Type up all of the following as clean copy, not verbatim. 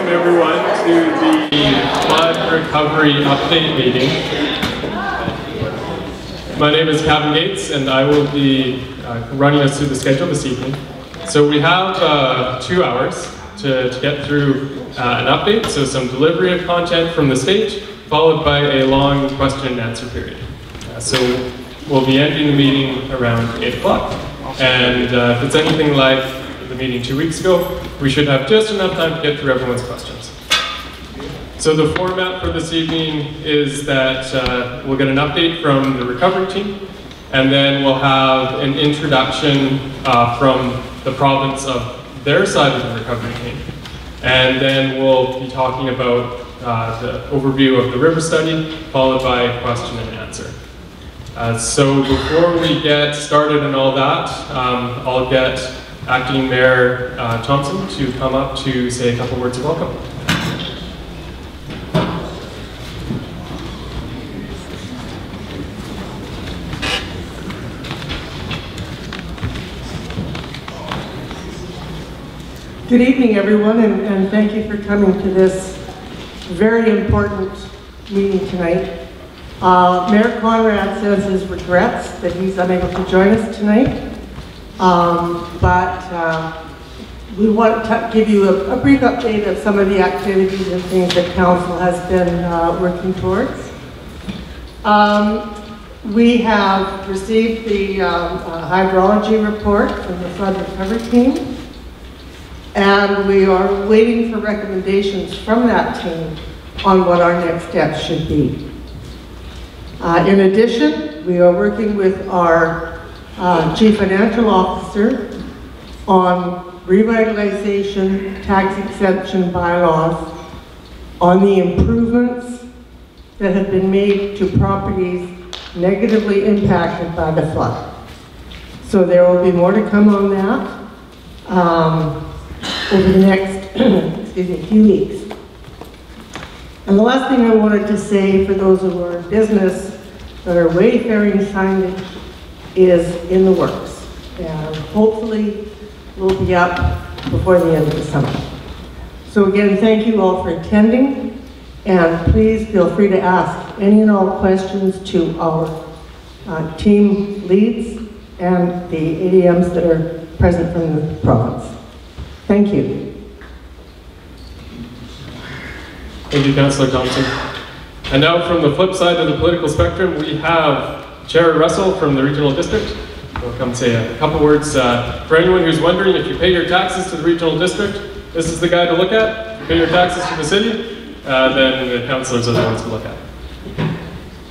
welcome everyone to the flood recovery update meeting. My name is Kevin Gates and I will be running us through the schedule this evening. So we have 2 hours to get through an update, so some delivery of content from the stage, followed by a long question and answer period. So we'll be ending the meeting around 8 o'clock. And if it's anything like the meeting 2 weeks ago, we should have just enough time to get through everyone's questions. So the format for this evening is that we'll get an update from the recovery team, and then we'll have an introduction from the province of their side of the recovery team. And then we'll be talking about the overview of the river study, followed by a question and answer. So before we get started and all that, I'll get Acting Mayor Thompson to come up to say a couple words of welcome. Good evening, everyone, and thank you for coming to this very important meeting tonight. Mayor Conrad says his regrets that he's unable to join us tonight, but we want to give you a brief update of some of the activities and things that Council has been working towards. We have received the hydrology report from the flood recovery team, and we are waiting for recommendations from that team on what our next steps should be. In addition, we are working with our Chief Financial Officer on revitalization tax exemption bylaws on the improvements that have been made to properties negatively impacted by the flood. So there will be more to come on that over the next few weeks. And the last thing I wanted to say for those who are in business that our wayfaring signage is in the works, and hopefully will be up before the end of the summer. So again, thank you all for attending, and please feel free to ask any and all questions to our team leads and the ADMs that are present from the province. Thank you. Thank you, Councillor Thompson. And now from the flip side of the political spectrum, we have Chair Russell from the Regional District. We'll come say a couple words. For anyone who's wondering, if you pay your taxes to the Regional District, this is the guy to look at. If you pay your taxes to the city, then the councillors are the ones to look at.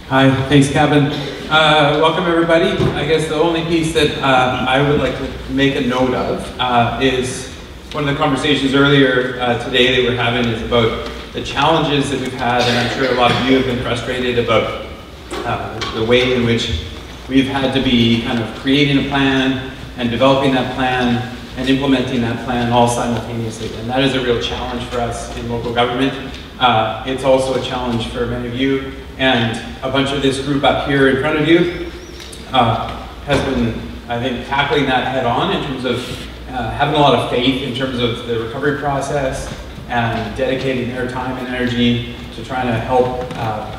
Hi, thanks Kevin. Welcome everybody. I guess the only piece that I would like to make a note of is one of the conversations earlier today that we're having is about the challenges that we've had, and I'm sure a lot of you have been frustrated about the way in which we've had to be kind of creating a plan and developing that plan and implementing that plan all simultaneously. And that is a real challenge for us in local government. It's also a challenge for many of you, and a bunch of this group up here in front of you has been, I think, tackling that head on in terms of having a lot of faith in terms of the recovery process and dedicating their time and energy to trying to help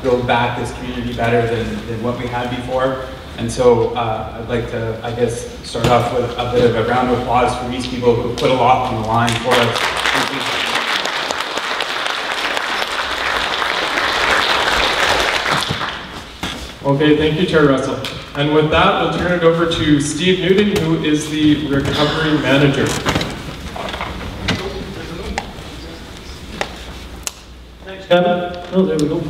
build back this community better than what we had before. And so I'd like to, I guess, start off with a bit of a round of applause for these people who put a lot on the line for us. Thank you. Okay, thank you, Chair Russell. And with that, we'll turn it over to Steve Newton, who is the Recovery Manager. Thanks, Kevin. Oh, there we go.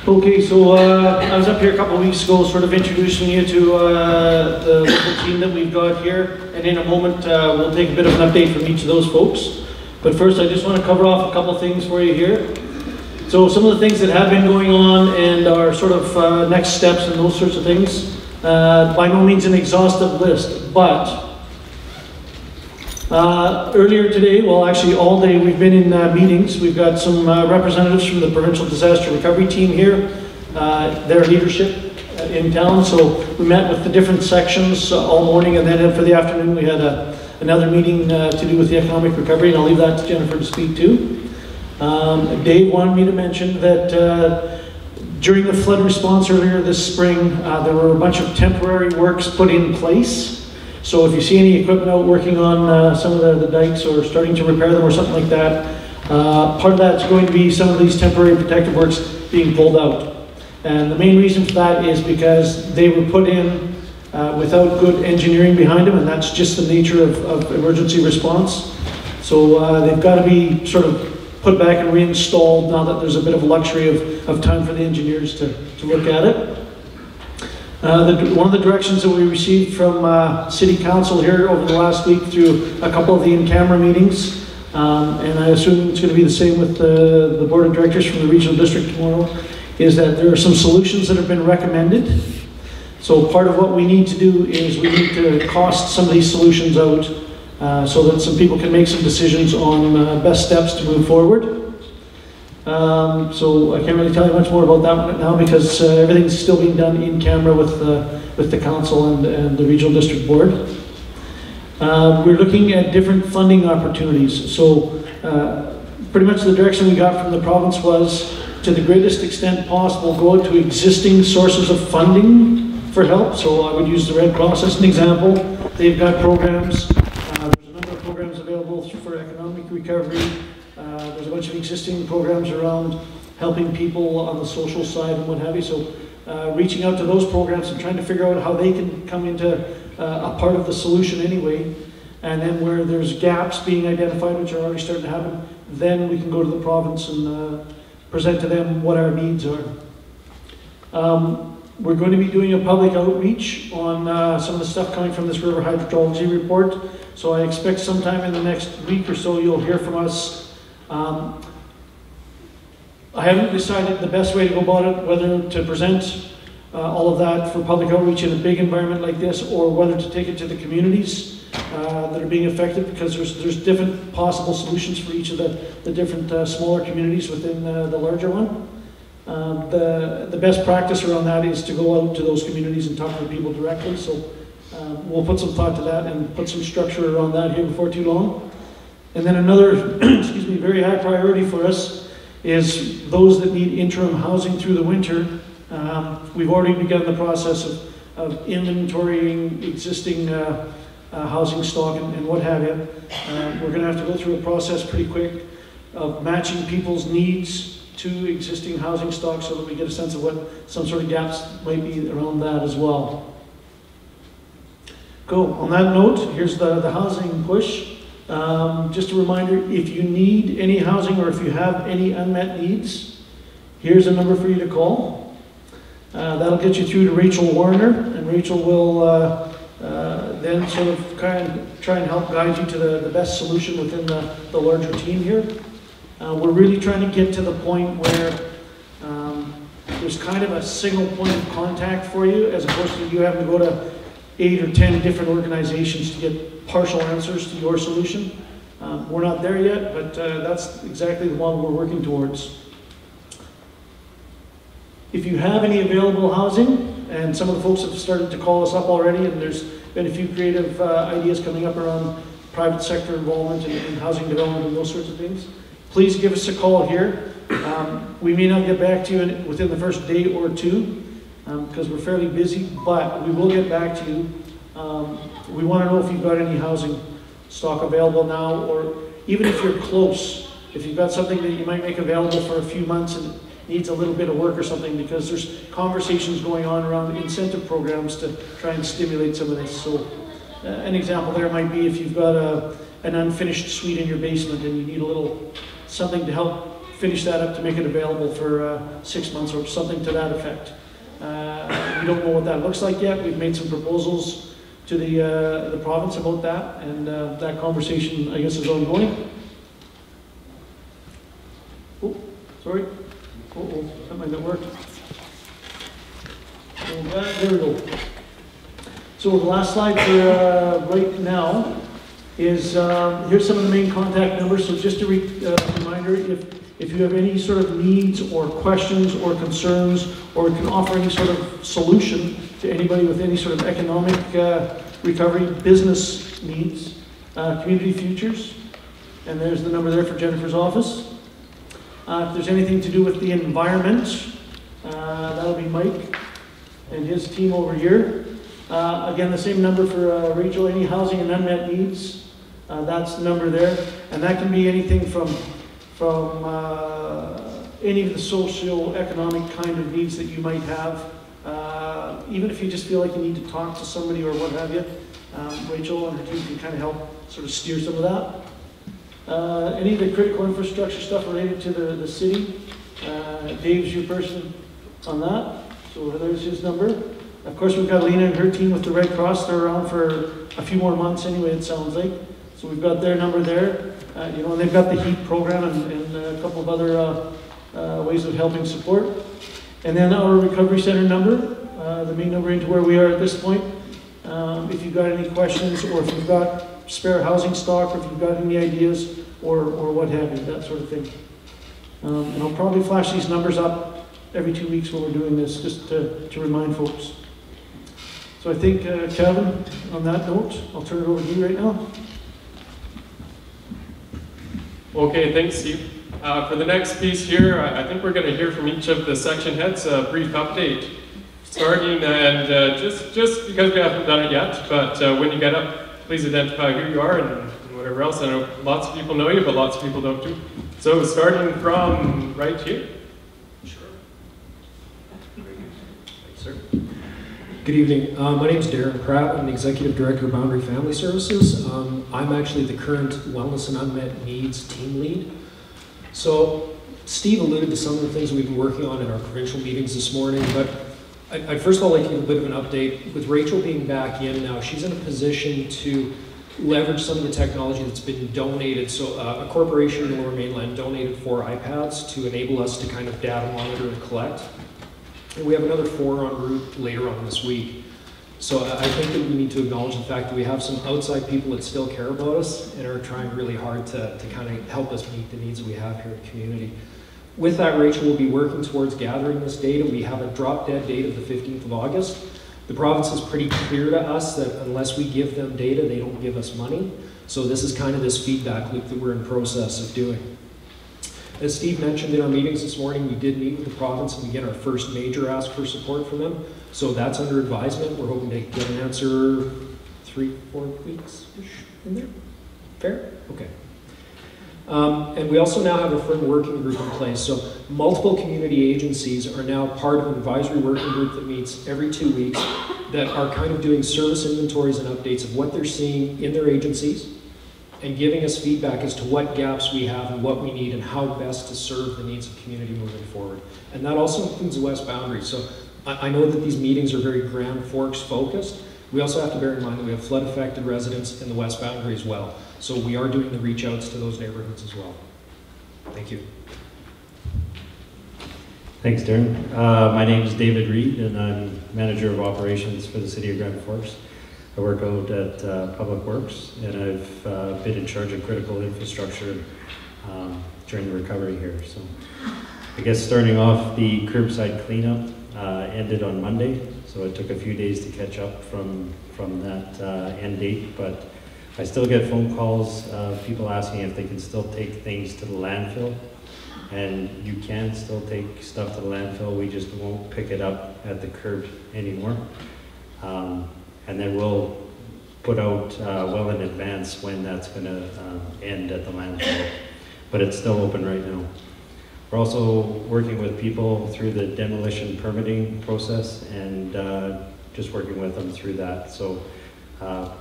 Okay, so I was up here a couple of weeks ago sort of introducing you to the local team that we've got here, and in a moment we'll take a bit of an update from each of those folks. But first I just want to cover off a couple of things for you here. So some of the things that have been going on and our sort of next steps and those sorts of things. By no means an exhaustive list, but earlier today, well actually all day, we've been in meetings. We've got some representatives from the Provincial Disaster Recovery Team here, their leadership in town. So we met with the different sections all morning, and then for the afternoon we had a another meeting to do with the economic recovery, and I'll leave that to Jennifer to speak to. Dave wanted me to mention that during the flood response earlier this spring, there were a bunch of temporary works put in place. So if you see any equipment out working on some of the dikes or starting to repair them or something like that, part of that's going to be some of these temporary protective works being pulled out. And the main reason for that is because they were put in without good engineering behind them, and that's just the nature of emergency response. So they've got to be sort of put back and reinstalled now that there's a bit of a luxury of time for the engineers to look at it. One of the directions that we received from City Council here over the last week through a couple of the in-camera meetings, and I assume it's going to be the same with the Board of Directors from the Regional District tomorrow, is that there are some solutions that have been recommended. So part of what we need to do is we need to cost some of these solutions out so that some people can make some decisions on best steps to move forward. So I can't really tell you much more about that one now because everything's still being done in camera with the council and the regional district board. We're looking at different funding opportunities. So pretty much the direction we got from the province was, to the greatest extent possible, go out to existing sources of funding for help. So I would use the Red Cross as an example. They've got programs. There's a number of programs available for economic recovery. There's a bunch of existing programs around helping people on the social side and what have you. So reaching out to those programs and trying to figure out how they can come into a part of the solution anyway. And then where there's gaps being identified, which are already starting to happen, then we can go to the province and present to them what our needs are. We're going to be doing a public outreach on some of the stuff coming from this river hydrology report. So I expect sometime in the next week or so you'll hear from us. I haven't decided the best way to go about it, whether to present all of that for public outreach in a big environment like this, or whether to take it to the communities that are being affected, because there's different possible solutions for each of the different smaller communities within the larger one. The best practice around that is to go out to those communities and talk to the people directly. So we'll put some thought to that and put some structure around that here before too long. And then another, excuse me, very high priority for us is those that need interim housing through the winter. We've already begun the process of inventorying existing housing stock and what have you. We're going to have to go through a process pretty quick of matching people's needs to existing housing stock so that we get a sense of what some sort of gaps might be around that as well. Cool. On that note, here's the housing push. Just a reminder, if you need any housing or if you have any unmet needs, here's a number for you to call. That'll get you through to Rachel Warner, and Rachel will then sort of try and help guide you to the best solution within the larger team here. We're really trying to get to the point where there's kind of a single point of contact for you, as opposed to you having to go to 8 or 10 different organizations to get partial answers to your solution. We're not there yet, but that's exactly the one we're working towards. If you have any available housing, and some of the folks have started to call us up already, and there's been a few creative ideas coming up around private sector involvement in housing development and those sorts of things, please give us a call here. We may not get back to you within the first day or two, because we're fairly busy, but we will get back to you. We want to know if you've got any housing stock available now, or even if you're close, if you've got something that you might make available for a few months and needs a little bit of work or something, because there's conversations going on around incentive programs to try and stimulate some of this. So an example there might be if you've got an unfinished suite in your basement and you need a little something to help finish that up to make it available for 6 months or something to that effect. We don't know what that looks like yet. We've made some proposals to the province about that, and that conversation, I guess, is ongoing. Oh, sorry. Uh-oh, that might not work. There we go. So the last slide for right now is, here's some of the main contact numbers. So just a reminder, if you have any sort of needs or questions or concerns, or can offer any sort of solution to anybody with any sort of economic recovery, business needs, Community Futures, and there's the number there for Jennifer's office. If there's anything to do with the environment, that'll be Mike and his team over here. Again, the same number for Rachel, any housing and unmet needs, that's the number there. And that can be anything from any of the socio-economic kind of needs that you might have. Even if you just feel like you need to talk to somebody or what have you, Rachel and her team can kind of help sort of steer some of that. Any of the critical infrastructure stuff related to the city, Dave's your person on that, so there's his number. Of course, we've got Lena and her team with the Red Cross. They're around for a few more months anyway, it sounds like. So we've got their number there. You know, they've got the HEAT program and a couple of other ways of helping support. And then our recovery center number, the main number into where we are at this point. If you've got any questions, or if you've got spare housing stock, or if you've got any ideas, or what have you, that sort of thing. And I'll probably flash these numbers up every 2 weeks when we're doing this, just to remind folks. So I think, Kevin, on that note, I'll turn it over to you right now. Okay, thanks, Steve. For the next piece here, I think we're going to hear from each of the section heads a brief update. Starting, and just because we haven't done it yet, but when you get up, please identify who you are and whatever else. I know lots of people know you, but lots of people don't too. So starting from right here. Sure. Thanks, sir. Good evening. My name is Darren Pratt. I'm the Executive Director of Boundary Family Services. I'm actually the current Wellness and Unmet Needs Team Lead. So Steve alluded to some of the things we've been working on in our provincial meetings this morning, but I'd first of all like to give a bit of an update. With Rachel being back in now, she's in a position to leverage some of the technology that's been donated. So a corporation in the Lower Mainland donated 4 iPads to enable us to kind of data monitor and collect. And we have another 4 en route later on this week. So I think that we need to acknowledge the fact that we have some outside people that still care about us and are trying really hard to kind of help us meet the needs that we have here in the community. With that, Rachel will be working towards gathering this data. We have a drop dead date of the 15th of August. The province is pretty clear to us that unless we give them data, they don't give us money. So this is kind of this feedback loop that we're in process of doing. As Steve mentioned in our meetings this morning, we did meet with the province and we get our first major ask for support from them. So that's under advisement. We're hoping to get an answer 3-4 weeks-ish in there. Fair? Okay. And we also now have a firm working group in place. So multiple community agencies are now part of an advisory working group that meets every 2 weeks that are kind of doing service inventories and updates of what they're seeing in their agencies and giving us feedback as to what gaps we have and what we need and how best to serve the needs of community moving forward. And that also includes the West Boundary. So I know that these meetings are very Grand Forks focused. We also have to bear in mind that we have flood affected residents in the West Boundary as well. So we are doing the reach outs to those neighborhoods as well. Thank you. Thanks, Darren. My name is David Reed, and I'm Manager of Operations for the City of Grand Forks. I work out at Public Works, and I've been in charge of critical infrastructure during the recovery here. So I guess starting off, the curbside cleanup ended on Monday, so it took a few days to catch up from that end date, but I still get phone calls, people asking if they can still take things to the landfill. And you can still take stuff to the landfill, we just won't pick it up at the curb anymore. And then we'll put out well in advance when that's going to end at the landfill. But it's still open right now. We're also working with people through the demolition permitting process and just working with them through that. So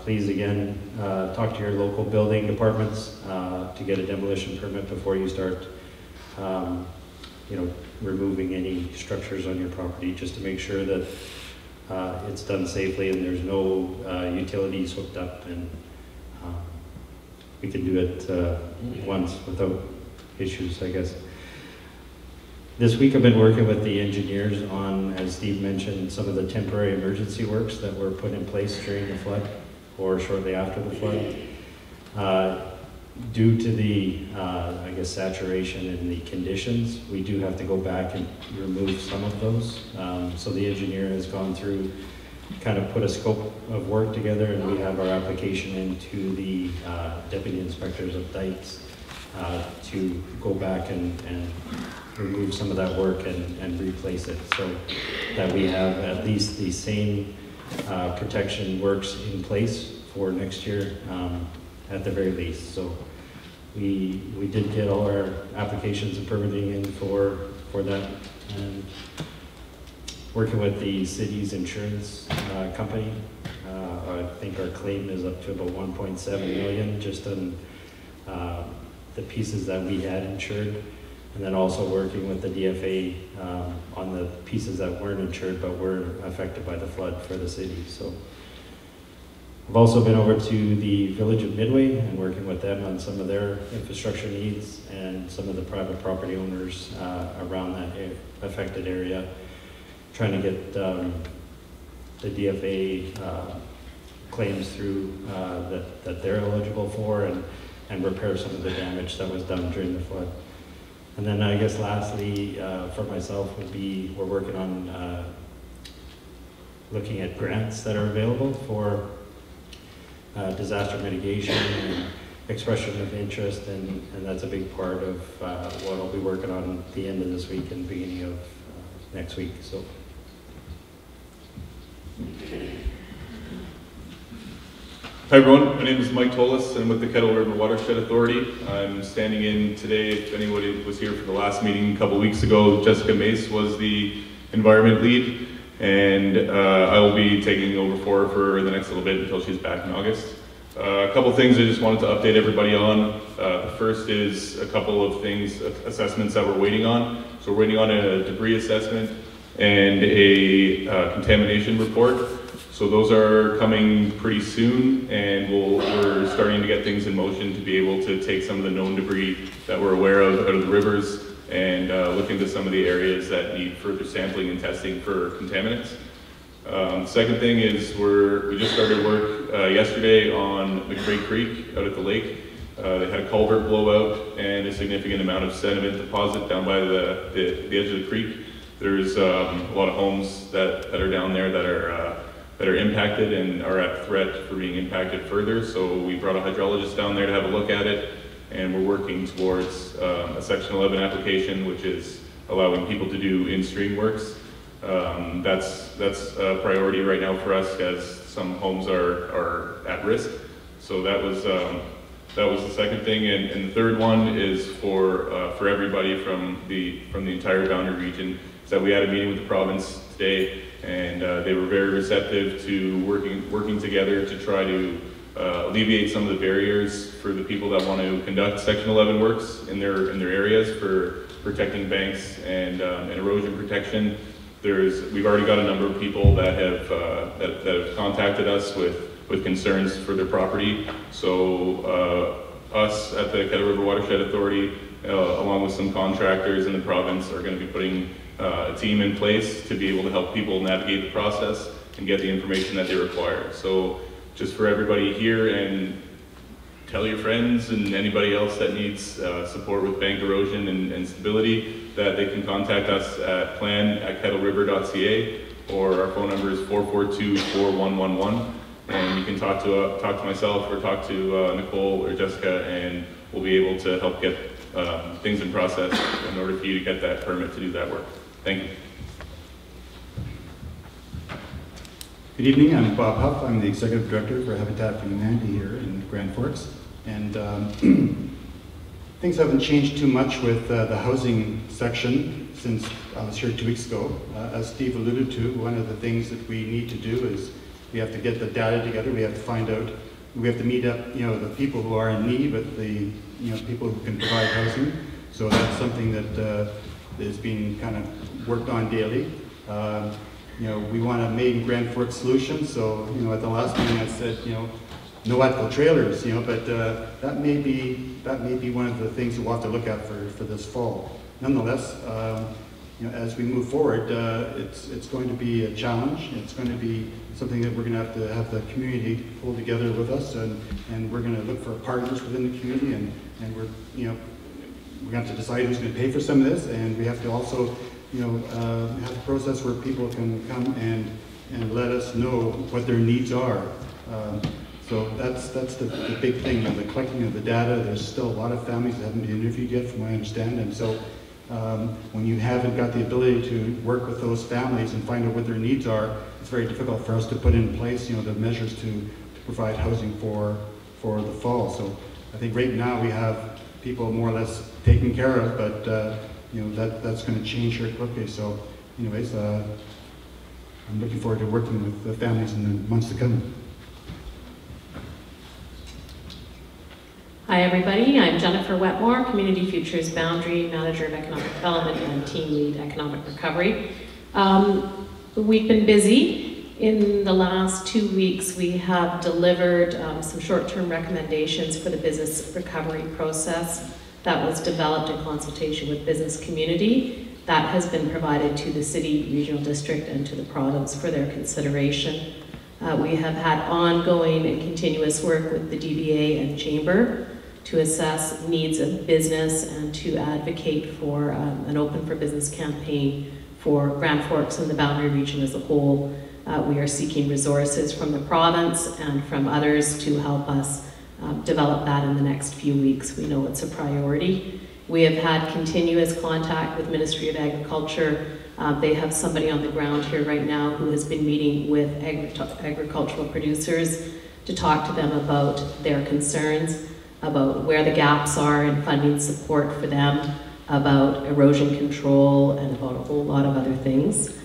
please again, talk to your local building departments to get a demolition permit before you start removing any structures on your property, just to make sure that it's done safely and there's no utilities hooked up, and we can do it once without issues, I guess. This week I've been working with the engineers on, as Steve mentioned, some of the temporary emergency works that were put in place during the flood or shortly after the flood. Due to the, saturation in the conditions, we do have to go back and remove some of those. So the engineer has gone through kind of put a scope of work together, and we have our application into the deputy inspectors of dikes to go back and remove some of that work and replace it, so that we have at least the same protection works in place for next year at the very least. So we did get all our applications and permitting in for that, and working with the city's insurance company. I think our claim is up to about 1.7 million just on the pieces that we had insured, and then also working with the DFA on the pieces that weren't insured but were affected by the flood for the city. So I've also been over to the village of Midway and working with them on some of their infrastructure needs and some of the private property owners around that affected area, trying to get the DFA claims through that they're eligible for, and repair some of the damage that was done during the flood. And then I guess lastly, for myself would be, we're working on looking at grants that are available for disaster mitigation and expression of interest, and that's a big part of what I'll be working on at the end of this week and beginning of next week. So. Hi everyone, my name is Mike Tolis. I'm with the Kettle River Watershed Authority. I'm standing in today. If anybody was here for the last meeting a couple weeks ago, Jessica Mace was the environment lead, and I will be taking over for her for the next little bit until she's back in August. A couple things I just wanted to update everybody on. The first is a couple of things, assessments that we're waiting on. So we're waiting on a debris assessment and a contamination report. So those are coming pretty soon, and we're starting to get things in motion to be able to take some of the known debris that we're aware of out of the rivers and look into some of the areas that need further sampling and testing for contaminants. Second thing is we just started work yesterday on McRae Creek out at the lake. They had a culvert blowout and a significant amount of sediment deposit down by the edge of the creek. There's a lot of homes that are down there that are impacted and are at threat for being impacted further. So we brought a hydrologist down there to have a look at it, and we're working towards a Section 11 application, which is allowing people to do in-stream works. That's a priority right now for us, as some homes are at risk. So that was the second thing, and the third one is for everybody from the entire Boundary region. Is that we had a meeting with the province today, and they were very receptive to working together to try to alleviate some of the barriers for the people that want to conduct Section 11 works in their areas for protecting banks and erosion protection. We've already got a number of people that have contacted us with concerns for their property. So us at the Kettle River Watershed Authority, along with some contractors in the province, are going to be putting a team in place to be able to help people navigate the process and get the information that they require. So just for everybody here, and tell your friends and anybody else that needs support with bank erosion and stability, that they can contact us at plan@kettleriver.ca, or our phone number is 442-4111. And you can talk to myself or talk to Nicole or Jessica, and we'll be able to help get things in process in order for you to get that permit to do that work. Thank you. Good evening, I'm Bob Huff. I'm the Executive Director for Habitat for Humanity here in Grand Forks. And things haven't changed too much with the housing section since I was here 2 weeks ago. As Steve alluded to, one of the things that we need to do is we have to get the data together. We have to find out, we have to meet up, the people who are in need with the, people who can provide housing. So that's something that is being kind of worked on daily. We want a made in Grand Forks solution. So, at the last meeting I said, no ethical trailers, but that may be one of the things we'll have to look at for this fall. Nonetheless, as we move forward, it's going to be a challenge. It's going to be something that we're going to have the community pull together with us, and we're going to look for partners within the community, and we're going to have to decide who's going to pay for some of this, and we have to also have a process where people can come and and let us know what their needs are. So that's the big thing, the collecting of the data. There's still a lot of families that haven't been interviewed yet, from what I understand, and so when you haven't got the ability to work with those families and find out what their needs are, it's very difficult for us to put in place, the measures to provide housing for the fall. So I think right now we have people more or less taken care of, but that's going to change here quickly. So anyways, I'm looking forward to working with the families in the months to come. Hi everybody, I'm Jennifer Wetmore, Community Futures Boundary Manager of Economic Development and Team Lead Economic Recovery. We've been busy. In the last 2 weeks, we have delivered some short-term recommendations for the business recovery process that was developed in consultation with business community. That has been provided to the city, regional district, and to the province for their consideration. We have had ongoing and continuous work with the DBA and Chamber to assess needs of business and to advocate for an Open for Business campaign for Grand Forks and the Boundary region as a whole. We are seeking resources from the province and from others to help us develop that in the next few weeks. We know it's a priority. We have had continuous contact with Ministry of Agriculture. They have somebody on the ground here right now who has been meeting with agricultural producers to talk to them about their concerns, about where the gaps are in funding support for them, about erosion control, and about a whole lot of other things.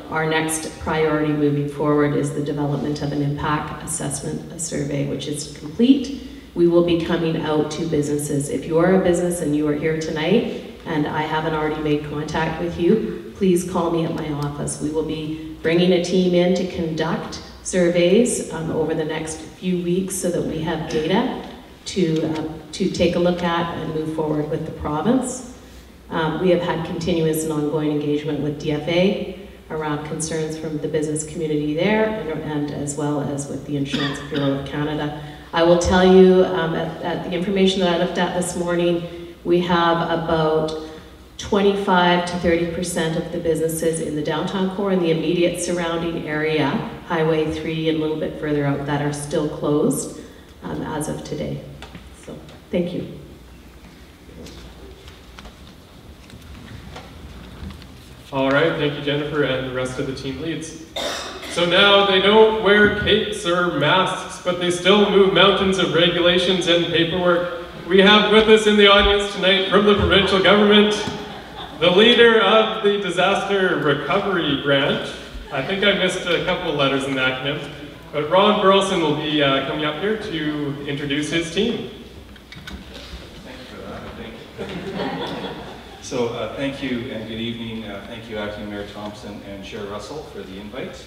Our next priority moving forward is the development of an impact assessment survey, which is complete. We will be coming out to businesses. If you are a business and you are here tonight and I haven't already made contact with you, please call me at my office. We will be bringing a team in to conduct surveys over the next few weeks so that we have data to take a look at and move forward with the province. We have had continuous and ongoing engagement with DFA around concerns from the business community there and as well as with the Insurance Bureau of Canada. I will tell you, at the information that I looked at this morning, we have about 25 to 30% of the businesses in the downtown core and the immediate surrounding area, Highway 3 and a little bit further out, that are still closed as of today. So, thank you. All right, thank you, Jennifer, and the rest of the team leads. So now they don't wear capes or masks, but they still move mountains of regulations and paperwork. We have with us in the audience tonight from the provincial government, the leader of the Disaster Recovery Branch. I think I missed a couple of letters in the acronym, but Ron Burleson will be coming up here to introduce his team. Thank you for that. So thank you and good evening. Thank you, Acting Mayor Thompson and Chair Russell, for the invite.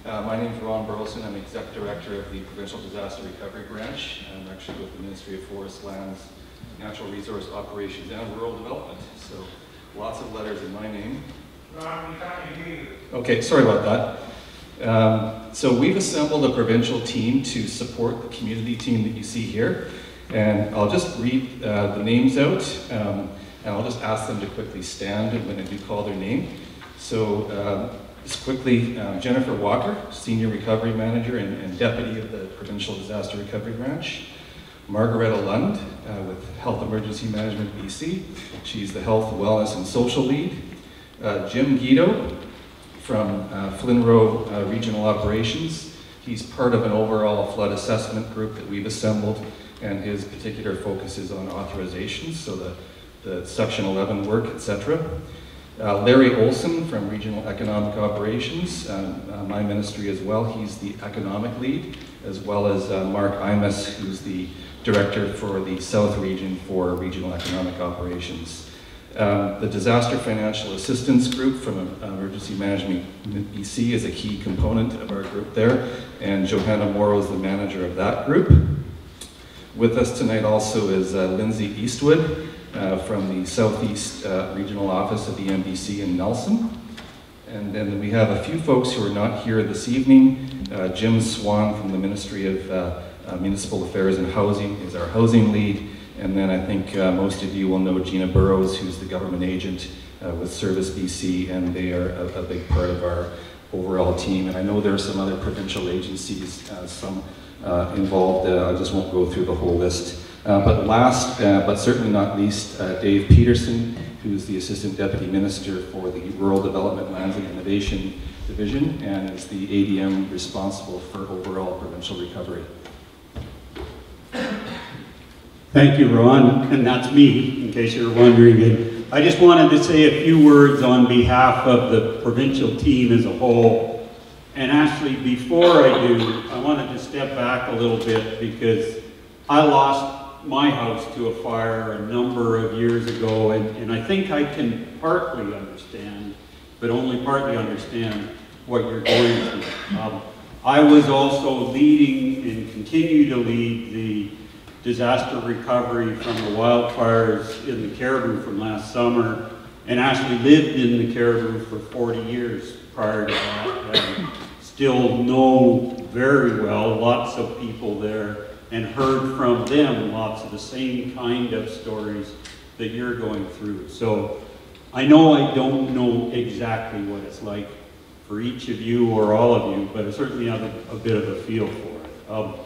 My name is Ron Burleson. I'm Executive Director of the Provincial Disaster Recovery Branch. I'm actually with the Ministry of Forest, Lands, Natural Resource Operations, and Rural Development. So lots of letters in my name. Ron, we can't hear you. Okay, sorry about that. So we've assembled a provincial team to support the community team that you see here. And I'll just read the names out. And I'll just ask them to quickly stand when I do call their name. So just quickly, Jennifer Walker, Senior Recovery Manager and Deputy of the Provincial Disaster Recovery Branch. Margaretta Lund with Health Emergency Management BC. She's the Health, Wellness and Social Lead. Jim Guido from Flynn Row Regional Operations. He's part of an overall flood assessment group that we've assembled, and his particular focus is on authorizations, so the Section 11 work, etc. Larry Olson from Regional Economic Operations, my ministry as well. He's the economic lead, as well as Mark Imus, who's the director for the South Region for Regional Economic Operations. The Disaster Financial Assistance Group from Emergency Management BC is a key component of our group there, and Johanna Morrow is the manager of that group. With us tonight also is Lindsay Eastwood, from the Southeast Regional Office of the MBC in Nelson. And then we have a few folks who are not here this evening. Jim Swan from the Ministry of Municipal Affairs and Housing is our housing lead. And then I think most of you will know Gina Burrows, who's the government agent with Service BC, and they are a big part of our overall team. And I know there are some other provincial agencies, some involved. I just won't go through the whole list. But last, but certainly not least, Dave Peterson, who's the Assistant Deputy Minister for the Rural Development, Lands and Innovation Division, and is the ADM responsible for overall provincial recovery. Thank you, Ron, and that's me, in case you're wondering. And I just wanted to say a few words on behalf of the provincial team as a whole. And actually, before I do, I wanted to step back a little bit because I lost my house to a fire a number of years ago, and I think I can partly understand, but only partly understand what you're going through. I was also leading and continue to lead the disaster recovery from the wildfires in the Caribou from last summer, and actually lived in the Caribou for 40 years prior to that, and still know very well lots of people there, and heard from them lots of the same kind of stories that you're going through. So I know I don't know exactly what it's like for each of you or all of you, but I certainly have a bit of a feel for it.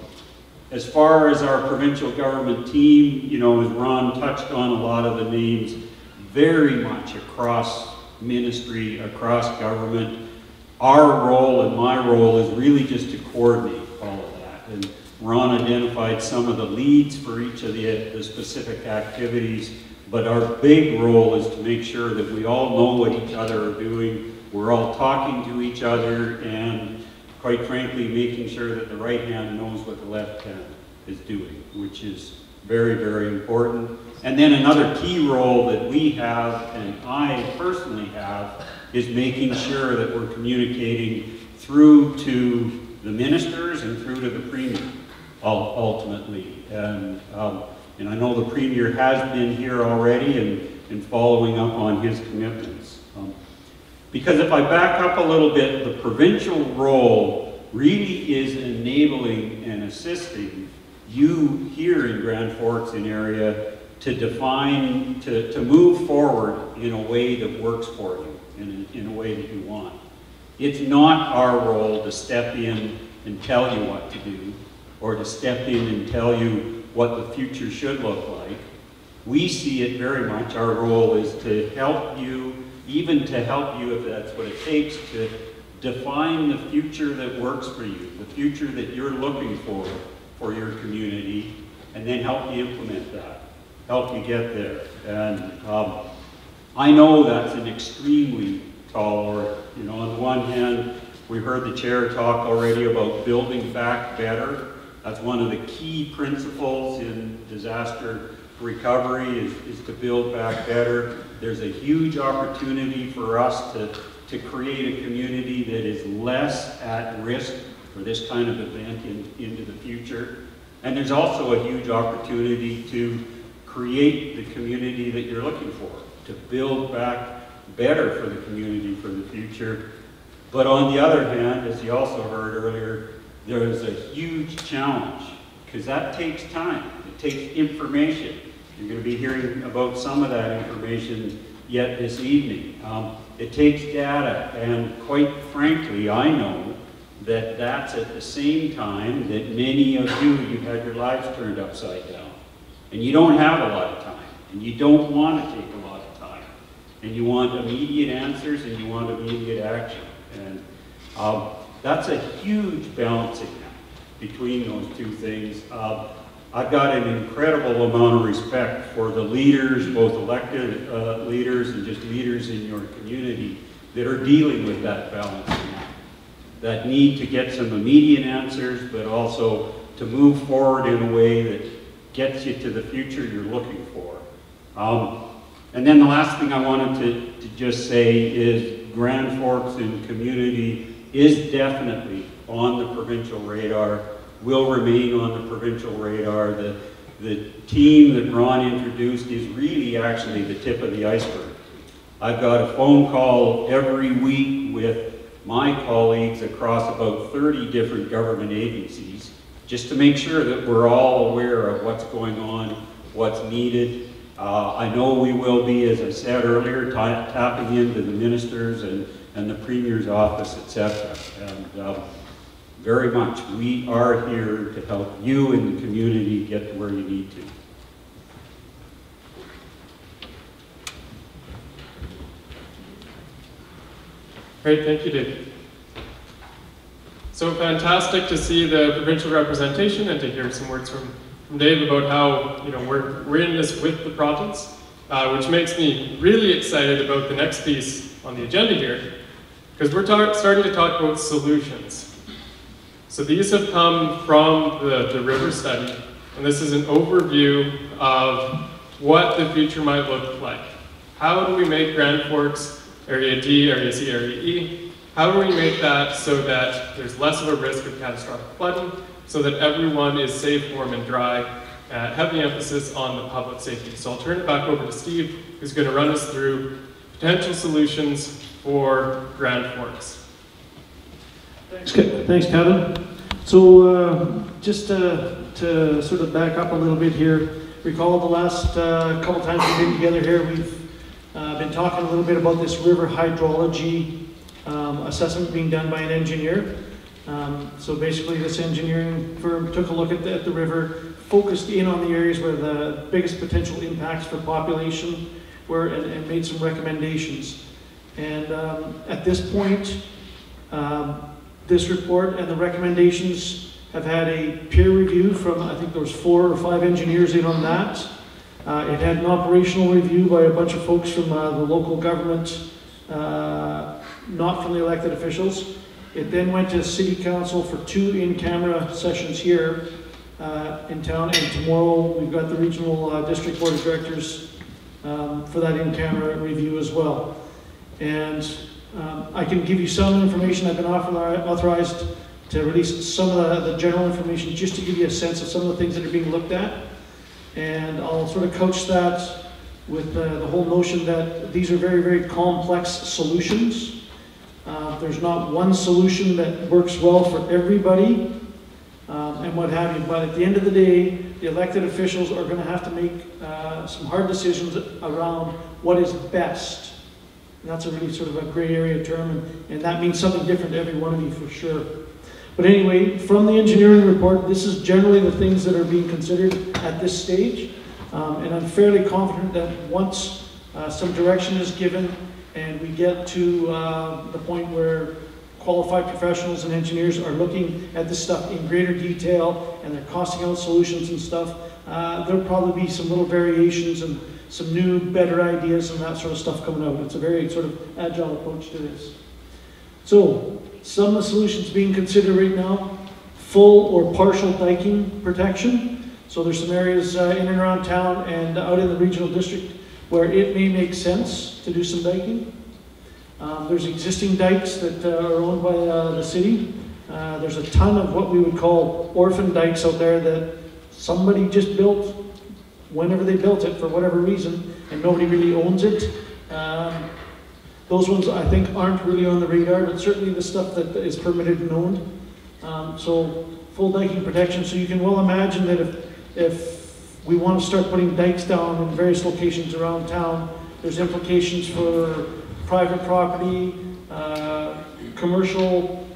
As far as our provincial government team, you know, as Ron touched on a lot of the names, very much across ministry, across government. Our role and my role is really just to coordinate all of that. And Ron identified some of the leads for each of the specific activities, but our big role is to make sure that we all know what each other are doing, we're all talking to each other, and quite frankly, making sure that the right hand knows what the left hand is doing, which is very, very important. And then another key role that we have, and I personally have, is making sure that we're communicating through to the ministers and through to the Premier, ultimately. And I know the Premier has been here already and following up on his commitments. Because if I back up a little bit, the provincial role really is enabling and assisting you here in Grand Forks and area to define, to move forward in a way that works for you, in a way that you want. It's not our role to step in and tell you what to do, or to step in and tell you what the future should look like. We see it very much, our role is to help you, even to help you, if that's what it takes, to define the future that works for you, the future that you're looking for your community, and then help you implement that, help you get there. And I know that's an extremely tall order. You know, on the one hand, we heard the chair talk already about building back better. That's one of the key principles in disaster recovery is to build back better. There's a huge opportunity for us to create a community that is less at risk for this kind of event into the future. And there's also a huge opportunity to create the community that you're looking for, to build back better for the community for the future. But on the other hand, as you also heard earlier, there is a huge challenge, because that takes time. It takes information. You're going to be hearing about some of that information yet this evening. It takes data, and quite frankly, I know that that's at the same time that many of you've had your lives turned upside down. And you don't have a lot of time, and you don't want to take a lot of time. And you want immediate answers, and you want immediate action. And that's a huge balancing act between those two things. I've got an incredible amount of respect for the leaders, both elected leaders and just leaders in your community that are dealing with that balancing act, that need to get some immediate answers, but also to move forward in a way that gets you to the future you're looking for. And then the last thing I wanted to just say is Grand Forks and community is definitely on the provincial radar, will remain on the provincial radar. The team that Ron introduced is really actually the tip of the iceberg. I've got a phone call every week with my colleagues across about 30 different government agencies, just to make sure that we're all aware of what's going on, what's needed. I know we will be, as I said earlier, tapping into the ministers and and the Premier's office, etc. And very much, we are here to help you and the community get to where you need to. Great, thank you, Dave. So fantastic to see the provincial representation and to hear some words from Dave about how we're in this with the province, which makes me really excited about the next piece on the agenda here, because we're starting to talk about solutions. So these have come from the river study, and this is an overview of what the future might look like. How do we make Grand Forks Area D, Area C, Area E? How do we make that so that there's less of a risk of catastrophic flooding, so that everyone is safe, warm, and dry? Heavy emphasis on the public safety. So I'll turn it back over to Steve, who's going to run us through potential solutions for Grand Forks. Thanks, Kevin. So just to sort of back up a little bit here, recall the last couple times we've been together here, we've been talking a little bit about this river hydrology assessment being done by an engineer. So basically this engineering firm took a look at the river, focused in on the areas where the biggest potential impacts for population were, and made some recommendations. And at this point, this report and the recommendations have had a peer review from, I think there was 4 or 5 engineers in on that. It had an operational review by a bunch of folks from the local government, not from the elected officials. It then went to City Council for 2 in-camera sessions here in town, and tomorrow we've got the Regional District Board of Directors for that in-camera review as well. And I can give you some information. I've been authorized to release some of the general information just to give you a sense of some of the things that are being looked at. And I'll sort of couch that with the whole notion that these are very, very complex solutions. There's not one solution that works well for everybody and what have you. But at the end of the day, the elected officials are going to have to make some hard decisions around what is best. And that's a really sort of a gray area term, and that means something different to every one of you for sure. But anyway, from the engineering report, this is generally the things that are being considered at this stage. And I'm fairly confident that once some direction is given and we get to the point where qualified professionals and engineers are looking at this stuff in greater detail and they're costing out solutions and stuff, there'll probably be some little variations and some new, better ideas and that sort of stuff coming out. It's a very sort of agile approach to this. So, some of the solutions being considered right now: full or partial diking protection. So there's some areas in and around town and out in the regional district where it may make sense to do some diking. There's existing dikes that are owned by the city. There's a ton of what we would call orphan dikes out there that somebody just built whenever they built it for whatever reason, and nobody really owns it. Those ones I think aren't really on the radar, but certainly the stuff that is permitted and owned. So full diking protection. So you can well imagine that if we want to start putting dikes down in various locations around town, there's implications for private property, commercial,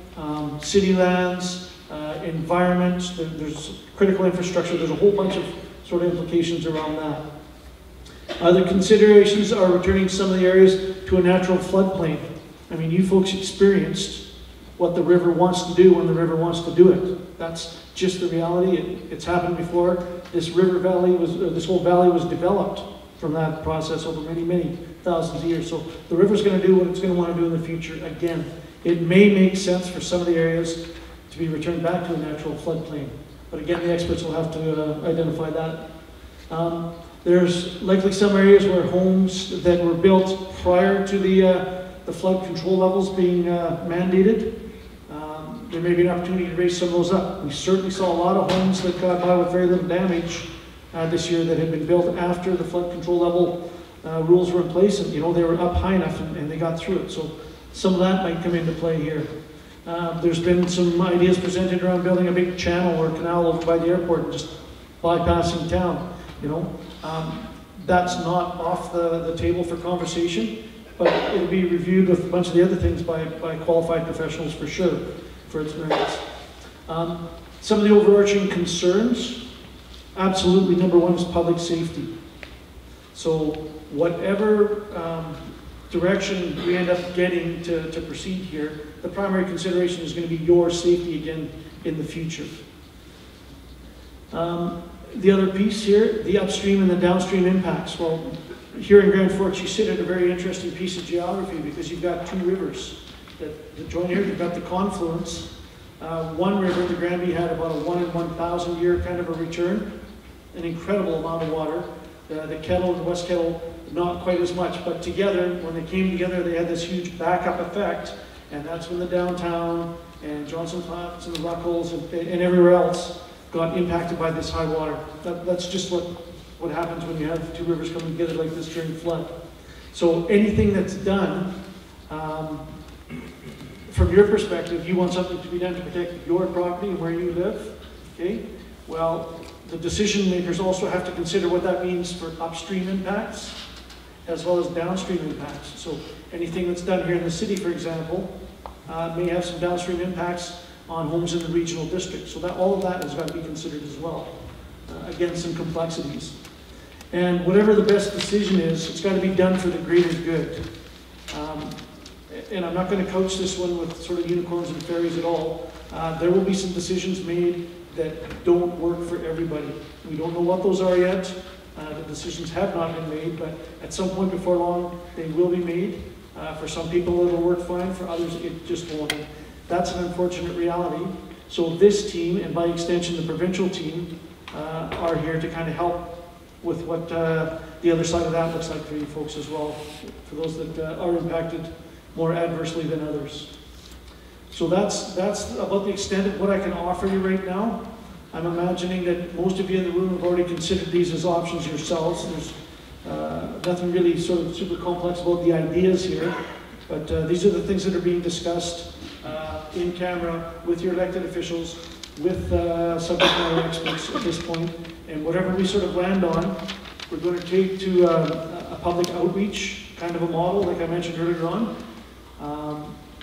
city lands, environment. There's critical infrastructure. There's a whole bunch of sort of implications around that. Other considerations are returning some of the areas to a natural floodplain. I mean, you folks experienced what the river wants to do when the river wants to do it. That's just the reality. It's happened before. This river valley this whole valley was developed from that process over many, many thousands of years. So the river's going to do what it's going to want to do in the future again. It may make sense for some of the areas to be returned back to a natural floodplain. But again, the experts will have to identify that. There's likely some areas where homes that were built prior to the flood control levels being mandated, there may be an opportunity to raise some of those up. We certainly saw a lot of homes that got by with very little damage this year that had been built after the flood control level rules were in place, and they were up high enough and they got through it. So some of that might come into play here. There's been some ideas presented around building a big channel or canal over by the airport and just bypassing town. That's not off the table for conversation. but it'll be reviewed with a bunch of the other things by qualified professionals for sure, for its merits. Some of the overarching concerns, absolutely number one is public safety. So whatever direction we end up getting to proceed here, the primary consideration is going to be your safety again in the future. The other piece here, the upstream and the downstream impacts. Well, here in Grand Forks, you sit at a very interesting piece of geography because you've got two rivers that join here. You've got the confluence. One river, the Granby, had about a 1 in 1,000 year kind of a return, an incredible amount of water. The Kettle and the West Kettle, not quite as much, but together, when they came together, they had this huge backup effect, and that's when the downtown and Johnson Flats and the Ruckles and everywhere else got impacted by this high water. That's just what happens when you have two rivers coming together like this during flood. So anything that's done, from your perspective, you want something to be done to protect your property and where you live, okay? Well, the decision makers also have to consider what that means for upstream impacts as well as downstream impacts. So anything that's done here in the city, for example, may have some downstream impacts on homes in the regional district. So that all of that has got to be considered as well. Again, some complexities. And whatever the best decision is, it's got to be done for the greater good. And I'm not going to couch this one with sort of unicorns and fairies at all. There will be some decisions made that don't work for everybody. We don't know what those are yet. The decisions have not been made, but at some point before long, they will be made. For some people, it'll work fine. For others, it just won't. That's an unfortunate reality. So this team, and by extension the provincial team, are here to kind of help with what the other side of that looks like for you folks as well, for those that are impacted more adversely than others. So that's about the extent of what I can offer you right now. I'm imagining that most of you in the room have already considered these as options yourselves. There's nothing really sort of super complex about the ideas here, but these are the things that are being discussed in camera with your elected officials, with subject matter experts at this point. And whatever we sort of land on, we're going to take to a public outreach kind of a model, like I mentioned earlier on.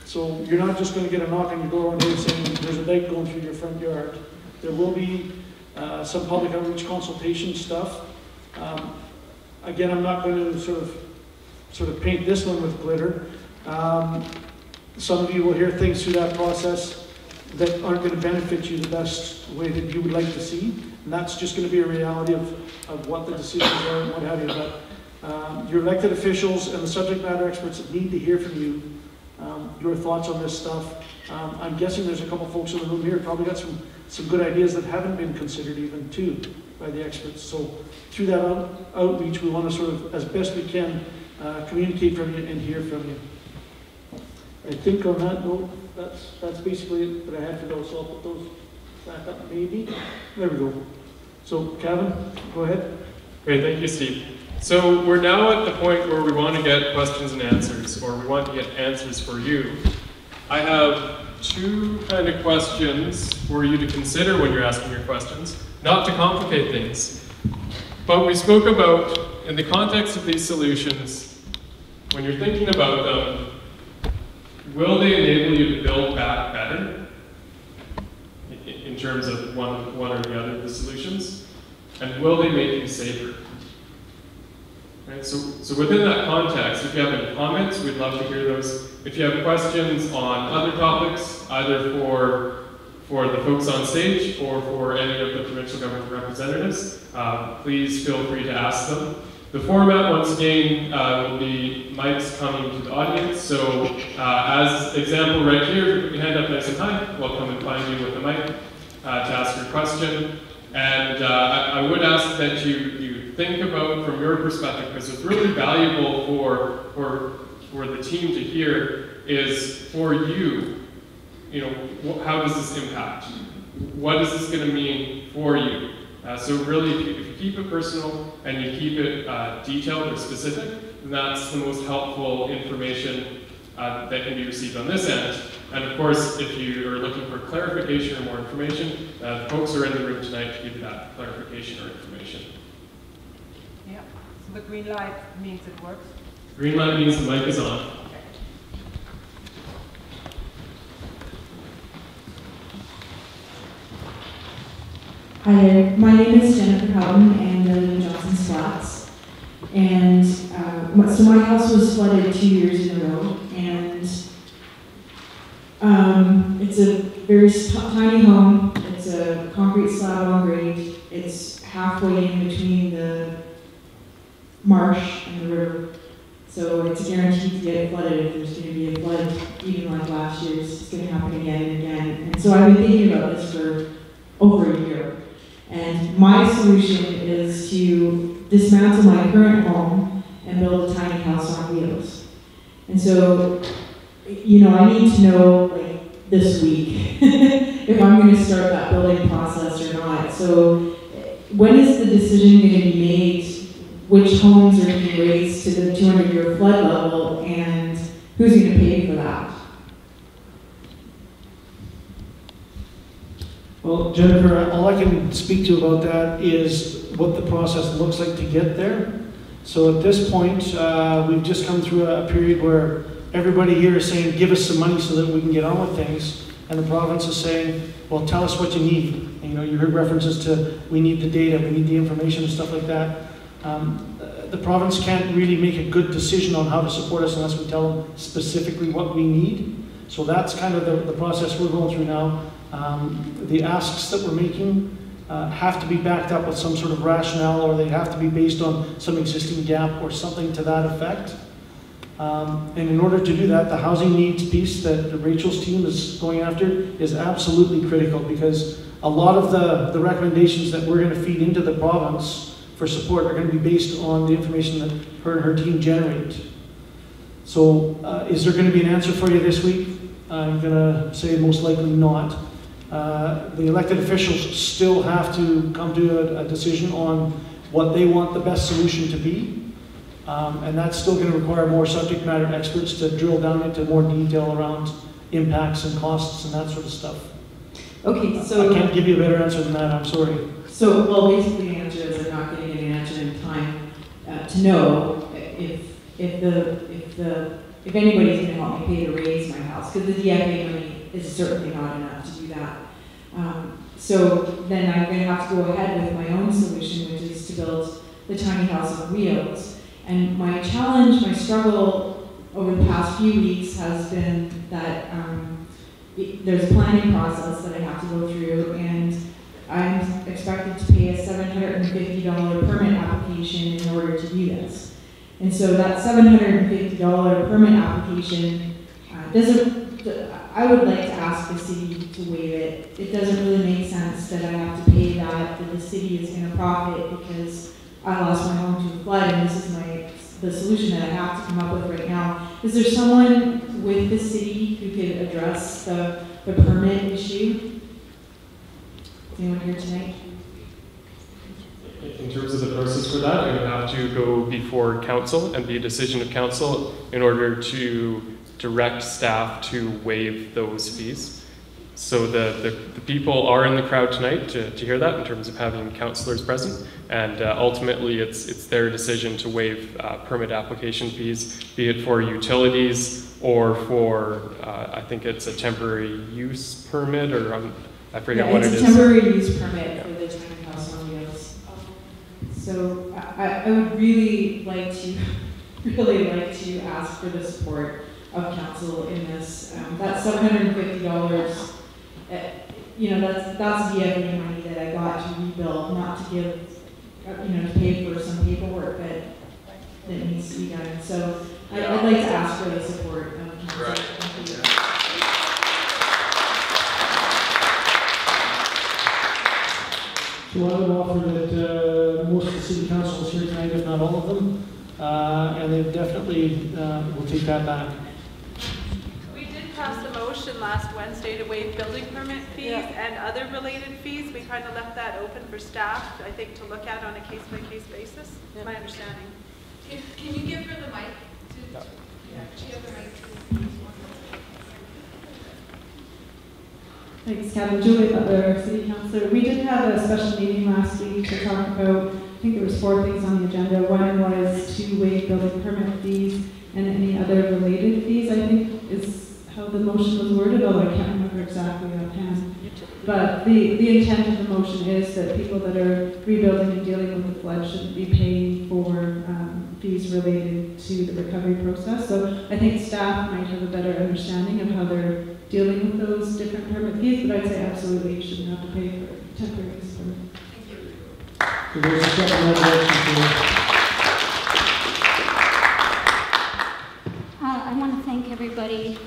So you're not just going to get a knock on your door one day saying there's a dike going through your front yard. There will be some public outreach consultation stuff. Again, I'm not going to sort of paint this one with glitter. Some of you will hear things through that process that aren't going to benefit you the best way that you would like to see. And that's just going to be a reality of what the decisions are and what have you. But your elected officials and the subject matter experts need to hear from you, your thoughts on this stuff. I'm guessing there's a couple folks in the room here who probably got some good ideas that haven't been considered even too by the experts. So through that outreach, we want to sort of, as best we can, communicate from you and hear from you. I think on that note, that's basically it that I had for those, so I'll put those back up maybe. There we go. So Kevin, go ahead. Great, thank you, Steve. So we're now at the point where we want to get questions and answers, or we want to get answers for you. I have two kind of questions for you to consider when you're asking your questions, not to complicate things. But we spoke about, in the context of these solutions, when you're thinking about them, will they enable you to build back better in terms of one or the other of the solutions? And will they make you safer? Right, so within that context, if you have any comments, we'd love to hear those. If you have questions on other topics, either for the folks on stage or for any of the provincial government representatives, please feel free to ask them. The format, once again, will be mics coming to the audience. So as example right here, put your hand up nice and high. We'll come and find you with a mic to ask your question. And I would ask that you think about, from your perspective, because it's really valuable for the team to hear, is for you, how does this impact? What is this going to mean for you? So really, if you keep it personal and you keep it detailed or specific, then that's the most helpful information that can be received on this end. And of course, if you are looking for clarification or more information, the folks are in the room tonight to give you that clarification or information. Yeah, so the green light means it works? Green light means the mic is on. Hi there, my name is Jennifer Houghton and I live in Johnson's Flats. And so my house was flooded 2 years in a row, and it's a very tiny home. It's a concrete slab on grade. It's halfway in between the marsh and the river. So it's guaranteed to get flooded if there's going to be a flood, even like last year's. It's going to happen again and again. And so I've been thinking about this for over a year. And my solution is to dismantle my current home and build a tiny house on wheels. And so, you know, I need to know, like, this week if I'm going to start that building process or not. So when is the decision going to be made which homes are being raised to the 200-year flood level, and who's going to pay for that? Well, Jennifer, all I can speak to about that is what the process looks like to get there. So at this point, we've just come through a period where everybody here is saying, give us some money so that we can get on with things. And the province is saying, well, tell us what you need. And, you know, you heard references to, we need the data, we need the information and stuff like that. The province can't really make a good decision on how to support us unless we tell them specifically what we need. So that's kind of the process we're going through now. The asks that we're making have to be backed up with some sort of rationale, or they have to be based on some existing gap or something to that effect. And in order to do that, the housing needs piece that Rachel's team is going after is absolutely critical, because a lot of the recommendations that we're going to feed into the province for support are going to be based on the information that her and her team generate. So is there going to be an answer for you this week? I'm going to say most likely not. The elected officials still have to come to a decision on what they want the best solution to be. And that's still going to require more subject matter experts to drill down into more detail around impacts and costs and that sort of stuff. Okay, so I can't give you a better answer than that, I'm sorry. So, well, basically the answer is I'm not going to get an answer in time to know if anybody's going to help me pay to raise my house, because the DFA money is certainly not enough to do that. So then I'm going to have to go ahead with my own solution, which is to build the tiny house on wheels. And my challenge, my struggle over the past few weeks has been that there's a planning process that I have to go through, and I'm expected to pay a $750 permit application in order to do this. And so that $750 permit application I would like to ask the city to waive it. It doesn't really make sense that I have to pay that the city is going to profit because I lost my home to a flood, and this is the solution that I have to come up with right now. Is there someone with the city who could address the permit issue? Anyone here tonight? In terms of the process for that, I would have to go before council and be a decision of council in order to direct staff to waive those fees. So the people are in the crowd tonight to hear that in terms of having councillors present, and ultimately it's their decision to waive permit application fees, be it for utilities or for, I think it's a temporary use permit, or I forget what it is. It's a temporary use permit for the tiny house on wheels. So I would really like to ask for the support of council in this. That's $750. You know, that's DFA money that I got to rebuild, not to give, to pay for some paperwork that needs to be done. So I'd like to ask for the support of council. Right. So I would offer that most of the city council is here tonight, if not all of them, and they definitely will take that back. We did pass a motion last Wednesday to waive building permit fees and other related fees. We kind of left that open for staff, I think, to look at on a case-by-case basis. My understanding. Can you give her the mic? She has the mic. Thanks, Kevin. Julie Butler, City Councillor. We did have a special meeting last week to talk about think there was 4 things on the agenda. One was to waive building permit fees and any other related fees, I think is how the motion was worded, although I can't remember exactly offhand. But the intent of the motion is that people that are rebuilding and dealing with the flood shouldn't be paying for fees related to the recovery process. So I think staff might have a better understanding of how they're dealing with those different permit fees, but I'd say absolutely you shouldn't have to pay for temporary use permit. So there's a second on that. I want to thank everybody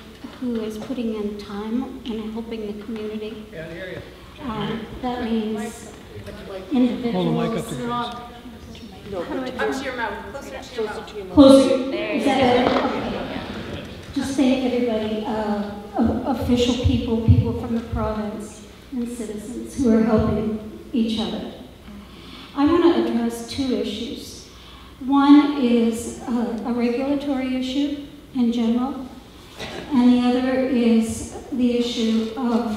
who is putting in time and helping the community. That means individuals. Up to your mouth, closer to your mouth. Closer. Is that better? Okay. Just thank everybody, official people, people from the province, and citizens who are helping each other. I want to address 2 issues. One is a regulatory issue in general, and the other is the issue of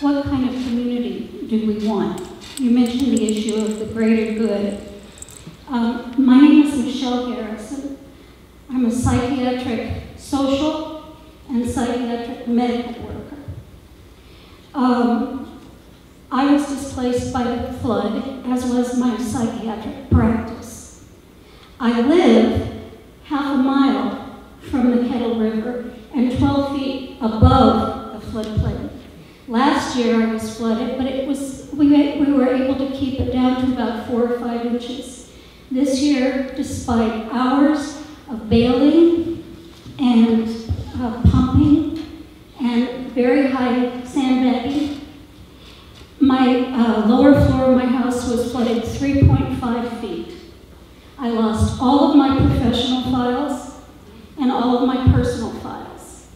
what kind of community do we want. You mentioned the issue of the greater good. My name is Michelle Garrison. I'm a psychiatric social and psychiatric medical worker. I was displaced by the flood, as was my psychiatric practice. I live half a mile from the Kettle River and 12 feet above the floodplain. Last year I was flooded, but we were able to keep it down to about 4 or 5 inches. This year, despite hours of bailing and pumping and very high sandbagging, my lower floor of my house was flooded 3.5 feet. I lost all of my professional files and all of my personal files.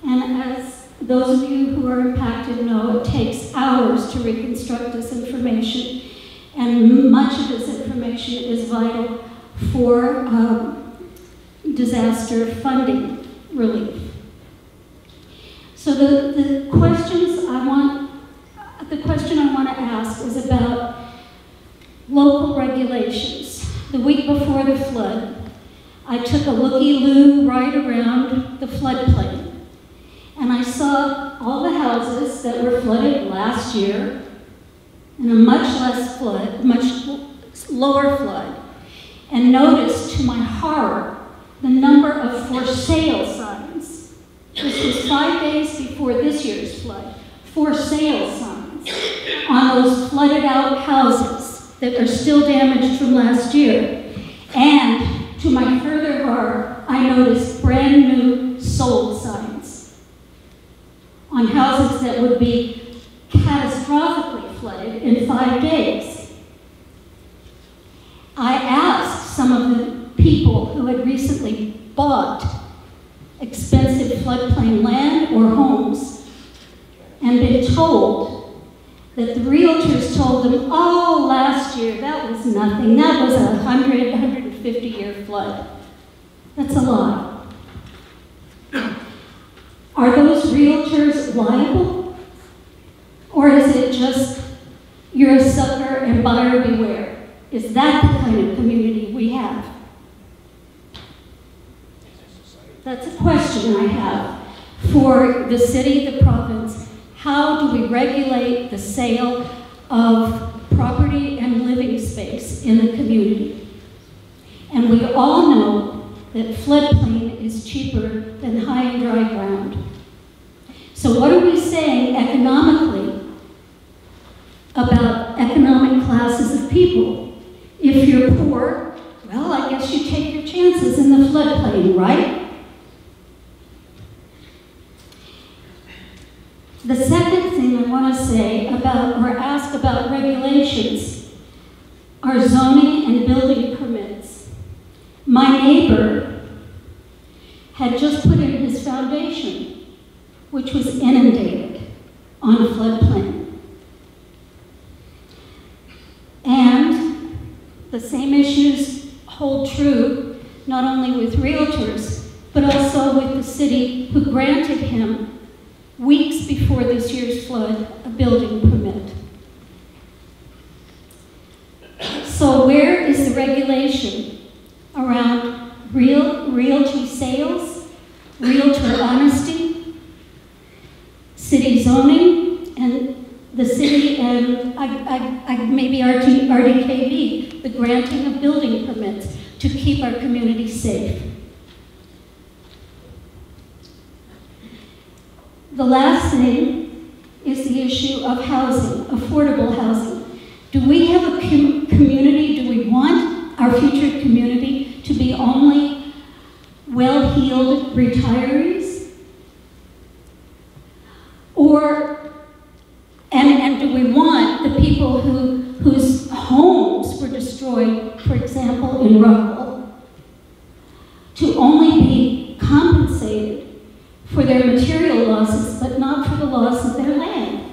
And as those of you who are impacted know, it takes hours to reconstruct this information, and much of this information is vital for disaster funding relief. So the question I want to ask is about local regulations. The week before the flood, I took a looky-loo ride around the floodplain, and I saw all the houses that were flooded last year in a much lower flood, and noticed to my horror the number of for sale signs. This was 5 days before this year's flood. For sale signs on those flooded out houses that are still damaged from last year. And to my further horror, I noticed brand new sold signs on houses that would be catastrophically flooded in 5 days. I asked some of the people who had recently bought expensive floodplain land or homes and been told that the realtors told them, oh, last year, that was nothing. That was a 150-year flood. That's a lie. Are those realtors liable? Or is it just, you're a sucker and buyer beware? Is that the kind of community we have? That's a question I have for the city, the province. How do we regulate the sale of property and living space in the community? And we all know that floodplain is cheaper than high and dry ground. So what are we saying economically about economic classes of people? If you're poor, well, I guess you take your chances in the floodplain, right? The second thing I want to say about, or ask about regulations, are zoning and building permits. My neighbor had just put in his foundation, which was inundated on a floodplain. And the same issues hold true not only with realtors, but also with the city who granted him, weeks before this year's flood, a building permit. So where is the regulation around realty sales, realtor honesty, city zoning, and the city, and maybe RDKB, the granting of building permits to keep our community safe? The last thing is the issue of housing, affordable housing. Do we have a community, do we want our future community to be only well-heeled retirees? Or, and do we want the people whose homes were destroyed, for example, in Rockville, to only be compensated for their material losses, but not for the loss of their land,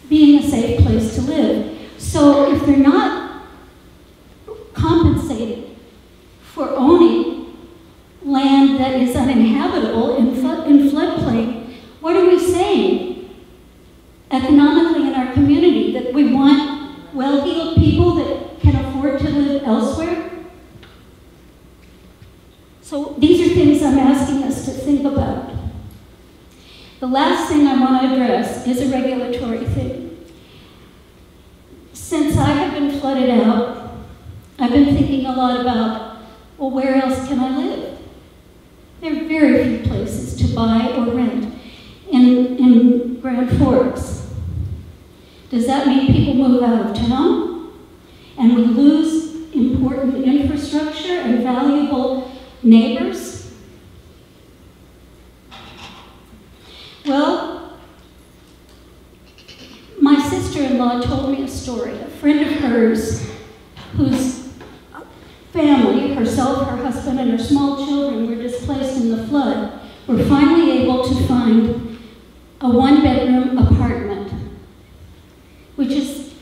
being a safe place to live? So if they're not compensated for owning land that is uninhabitable in floodplain, what are we saying economically in our community? That we want well-heeled people that can afford to live elsewhere? So these are things I'm asking us to think about. The last thing I want to address is a regulatory thing. Since I have been flooded out, I've been thinking a lot about, well, where else can I live? There are very few places to buy or rent in Grand Forks. Does that mean people move out of town and we lose important infrastructure and valuable neighbors? Well, my sister-in-law told me a story. A friend of hers whose family, herself, her husband, and her small children were displaced in the flood, were finally able to find a one-bedroom apartment, which is,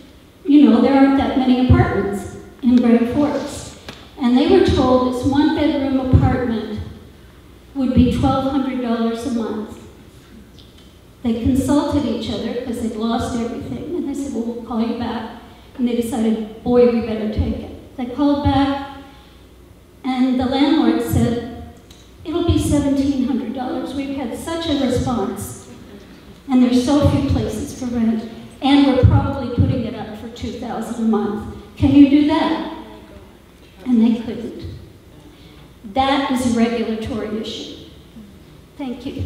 you know, there aren't that many apartments in Grand Forks. And they were told this one-bedroom apartment would be $1,200 a month. They consulted each other because they'd lost everything, and they said, well, we'll call you back. And they decided, boy, we better take it. They called back, and the landlord said, it'll be $1,700. We've had such a response, and there's so few places for rent, and we're probably putting it up for $2,000 a month. Can you do that? And they couldn't. That is a regulatory issue. Thank you.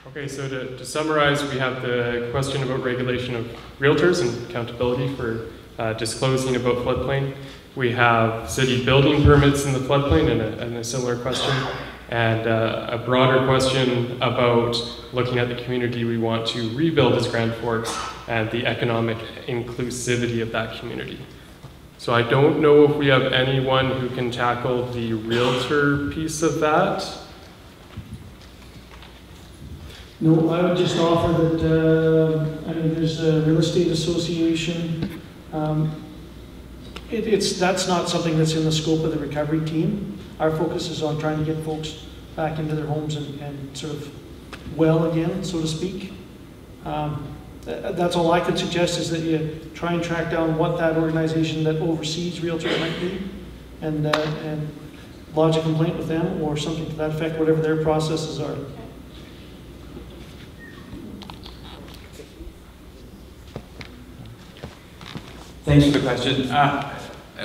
Okay, so to summarize, we have the question about regulation of realtors and accountability for disclosing about floodplain. We have city building permits in the floodplain and a similar question, and a broader question about looking at the community we want to rebuild as Grand Forks and the economic inclusivity of that community. So I don't know if we have anyone who can tackle the realtor piece of that. No, I would just offer that, I mean, there's a real estate association. That's not something that's in the scope of the recovery team. Our focus is on trying to get folks back into their homes and sort of well again, so to speak. That's all I could suggest, is that you try and track down what that organization that oversees realtors might be, and lodge a complaint with them or something to that effect, whatever their processes are. Thanks for the question.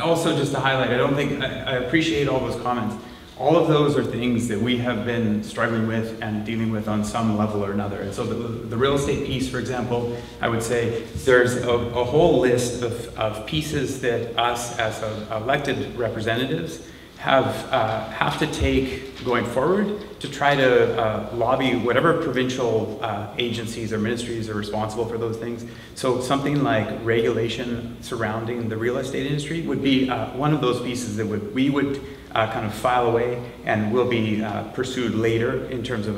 Also, just to highlight, I appreciate all those comments. All of those are things that we have been struggling with and dealing with on some level or another. And so the real estate piece, for example, I would say there's a whole list of pieces that us as elected representatives have to take going forward to try to lobby whatever provincial agencies or ministries are responsible for those things. So something like regulation surrounding the real estate industry would be one of those pieces that we would kind of file away and will be pursued later in terms of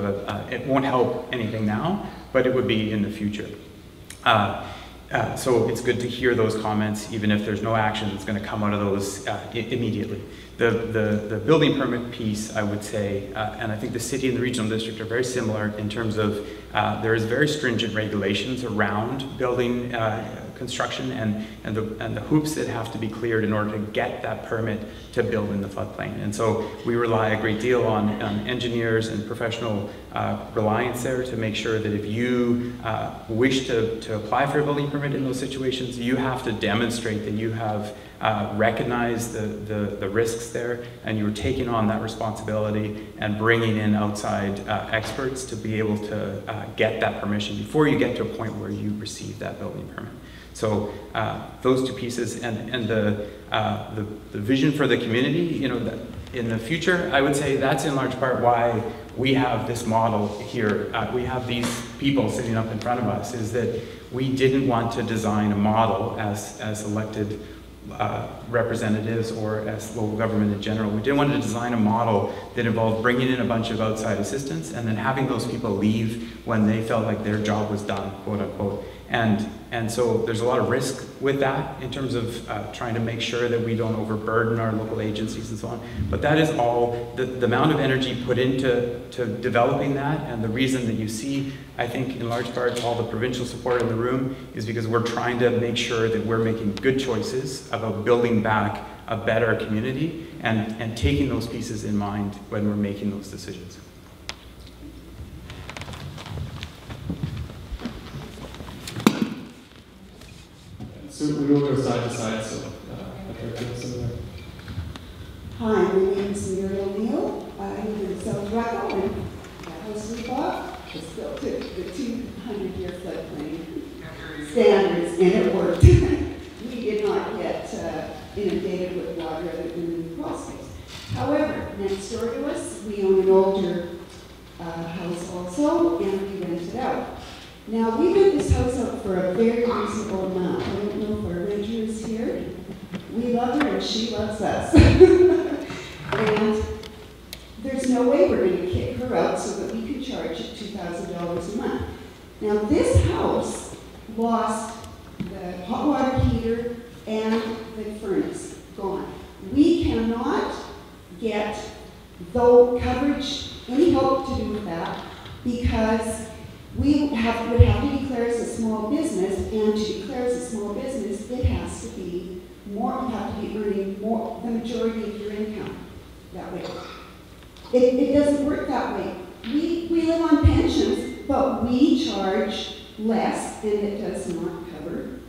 it won't help anything now, but it would be in the future. So it's good to hear those comments, even if there's no action that's going to come out of those immediately. The building permit piece, I would say, and I think the city and the regional district are very similar in terms of there is very stringent regulations around building construction and the hoops that have to be cleared in order to get that permit to build in the floodplain. And so we rely a great deal on engineers and professional reliance there to make sure that if you wish to apply for a building permit in those situations, you have to demonstrate that you have recognized the risks there, and you're taking on that responsibility and bringing in outside experts to be able to get that permission before you get to a point where you receive that building permit. So those two pieces and the vision for the community, you know, that in the future, I would say that's in large part why we have this model here. We have these people sitting up in front of us, is that we didn't want to design a model as elected representatives or as local government in general. We didn't want to design a model that involved bringing in a bunch of outside assistants and then having those people leave when they felt like their job was done, quote unquote. And so there's a lot of risk with that in terms of trying to make sure that we don't overburden our local agencies and so on. But that is all, the amount of energy put into developing that, and the reason that you see, I think, in large part, all the provincial support in the room is because we're trying to make sure that we're making good choices about building back a better community and taking those pieces in mind when we're making those decisions. So we will go side to side, so similar. Hi, my name is Muriel Neal. I live in South Rocco, and the house we bought was built to the 200-year floodplain standards, and it worked. We did not get inundated with water other than in the crawl space. However, next door to us, we own an older house also, and we rent it out. Now, we rent this house out for a very reasonable amount. I don't know if our renter is here. We love her and she loves us. And there's no way we're going to kick her out so that we could charge $2,000 a month. Now, this house lost the hot water heater and the furnace, gone. We cannot get, though coverage, any help to do with that, because we would have to declare as a small business, and to declare as a small business, it has to be more, you have to be earning more, the majority of your income that way. It doesn't work that way. We live on pensions, but we charge less, and it does not cover.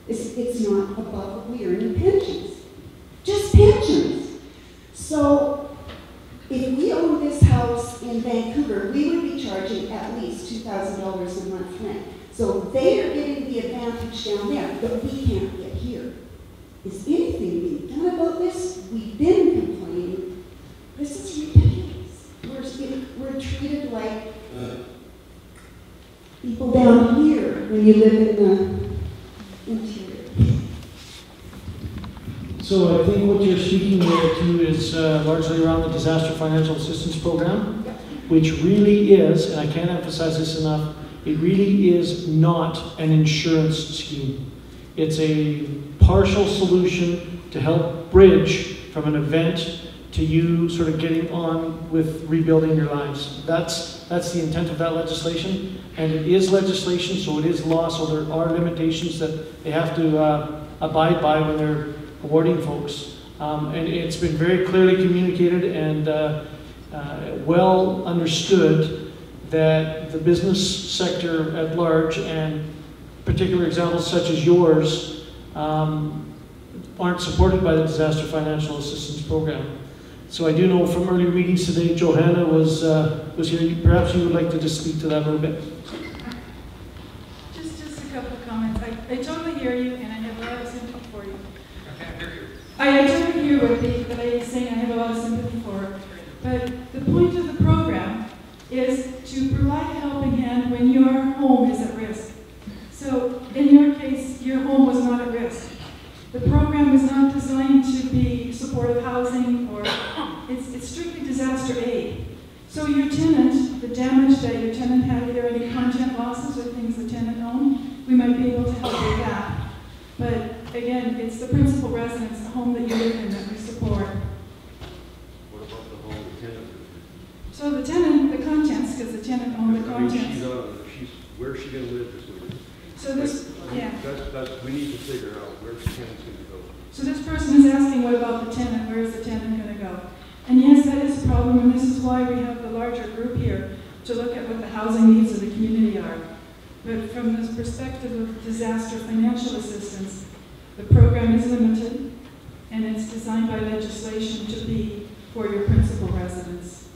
It's not above what we earn in pensions. Just pensions. So if we owned this house in Vancouver, we would be charging at least $2,000 a month rent. So they are getting the advantage down there, but we can't get here. Is anything being done about this? We've been complaining. This is ridiculous. We're treated like people down here when you live in the interior. So I think what you're speaking there to is largely around the Disaster Financial Assistance Program, which really is, and I can't emphasize this enough, it really is not an insurance scheme. It's a partial solution to help bridge from an event to you sort of getting on with rebuilding your lives. That's the intent of that legislation, and it is legislation, so it is law, so there are limitations that they have to abide by when they're awarding folks. And it's been very clearly communicated and well understood that the business sector at large, and particular examples such as yours, aren't supported by the Disaster Financial Assistance Program. So I do know from earlier meetings today, Johanna was here. Perhaps you would like to just speak to that a little bit. Just a couple of comments. I totally hear you, and I have a lot of sympathy for you. I totally hear what the lady is saying. I have a lot of sympathy for her. But the point of the program is to provide a helping hand when your home is at risk. So in your case, your home was not at risk. The program was not designed to be supportive housing, or it's strictly disaster aid. So your tenant, the damage that your tenant had, either any content losses or things the tenant owned, we might be able to help with that. But again, it's the principal residence, the home that you live in, that we support. What about the home the tenant lives in? So the tenant, the contents, because the tenant owned the contents. Where's she going to live this winter? So this, yeah. We need to figure out where the tenant's going to go. So this person is asking, what about the tenant? Where is the tenant going to go? And yes, that is a problem, and this is why we have the larger group here to look at what the housing needs of the community are. But from the perspective of disaster financial assistance, the program is limited, and it's designed by legislation to be for your principal residence.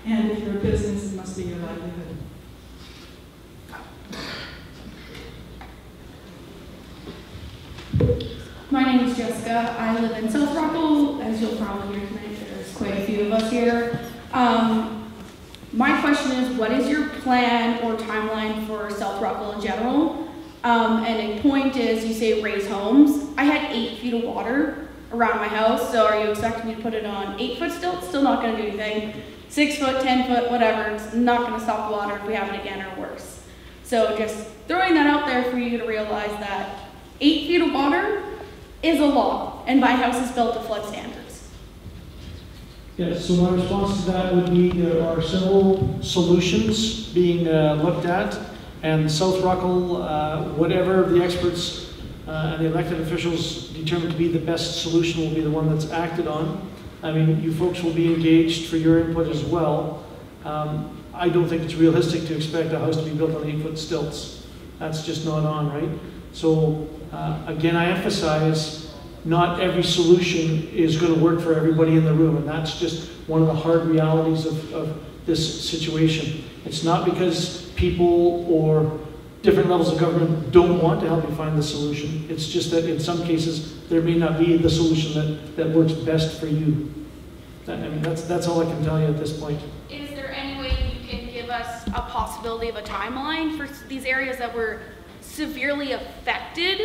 And if you're a business, it must be your livelihood. My name is Jessica. I live in South Rockville. As you'll probably hear tonight, there's quite a few of us here. My question is, what is your plan or timeline for South Rockville in general? And a point is, you say raise homes. I had 8 feet of water around my house, so are you expecting me to put it on 8-foot stilts? Still not going to do anything. 6 foot, 10 foot, whatever. It's not going to stop the water if we have it again or worse. So just throwing that out there for you to realize that 8 feet of water is a law, and my house is built to flood standards. Yes, so my response to that would be there are several solutions being looked at, and South Rockville, whatever the experts and the elected officials determine to be the best solution will be the one that's acted on. I mean, you folks will be engaged for your input as well. I don't think it's realistic to expect a house to be built on 8-foot stilts. That's just not on, right? So again, I emphasize not every solution is going to work for everybody in the room, and that's just one of the hard realities of this situation. It's not because people or different levels of government don't want to help you find the solution. It's just that in some cases there may not be the solution that works best for you. I mean, that's all I can tell you at this point. Is there any way you can give us a possibility of a timeline for these areas that were severely affected,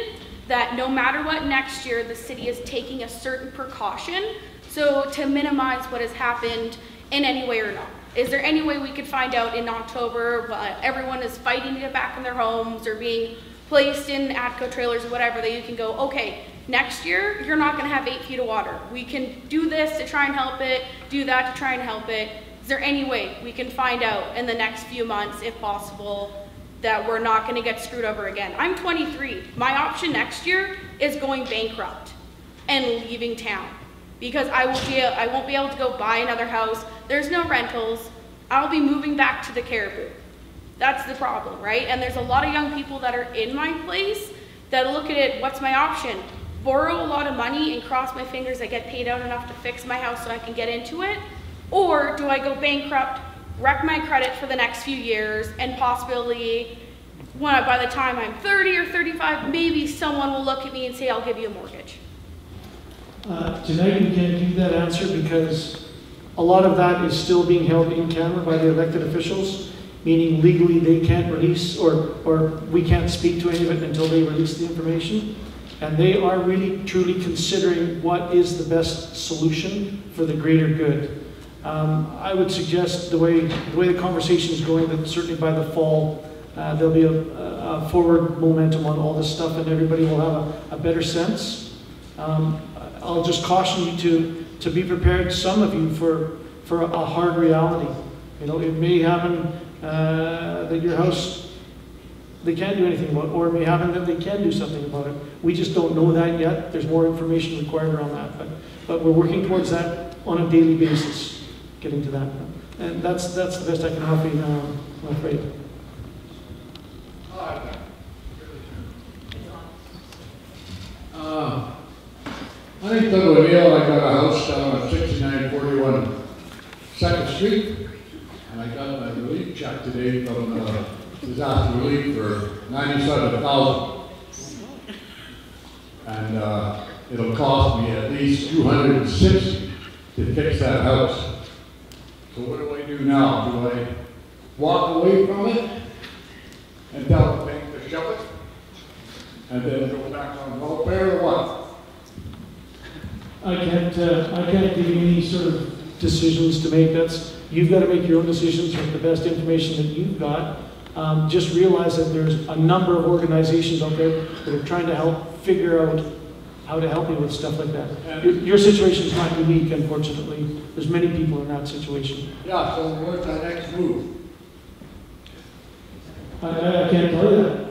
that no matter what next year, the city is taking a certain precaution, so to minimize what has happened in any way or not? Is there any way we could find out in October, everyone is fighting to get back in their homes or being placed in ATCO trailers or whatever, that you can go, okay, next year, you're not gonna have 8 feet of water. We can do this to try and help it, do that to try and help it. Is there any way we can find out in the next few months, if possible, that we're not gonna get screwed over again? I'm 23. My option next year is going bankrupt and leaving town, because I won't be able to go buy another house. There's no rentals. I'll be moving back to the Caribou. That's the problem, right? And there's a lot of young people that are in my place that look at it, what's my option? Borrow a lot of money and cross my fingers I get paid out enough to fix my house so I can get into it? Or do I go bankrupt, wreck my credit for the next few years, and possibly by the time I'm 30 or 35, maybe someone will look at me and say, I'll give you a mortgage? Tonight we can't give that answer because a lot of that is still being held in camera by the elected officials, meaning legally they can't release, or we can't speak to any of it until they release the information. And they are really truly considering what is the best solution for the greater good. I would suggest the way the conversation is going, that certainly by the fall there'll be a forward momentum on all this stuff, and everybody will have a better sense. I'll just caution you to be prepared, some of you, for a hard reality. You know, it may happen that your house, they can't do anything about it, or it may happen that they can do something about it. We just don't know that yet. There's more information required around that, but we're working towards that on a daily basis, getting to that. And that's the best I can offer you now, I'm afraid. My name's Doug O'Neill. I got a house down on 6941 2nd Street, and I got my relief check today from disaster relief for $97,000, and it'll cost me at least $260 to fix that house. So what do I do now? Do I walk away from it and tell the bank to shove it, and then go back on welfare, or what? I can't give you any sort of decisions to make. You've got to make your own decisions with the best information that you've got. Just realize that there's a number of organizations out there that are trying to help figure out how to help you with stuff like that. Your situation is not unique, unfortunately. There's many people in that situation. Yeah, so what's our next move? I can't tell you that.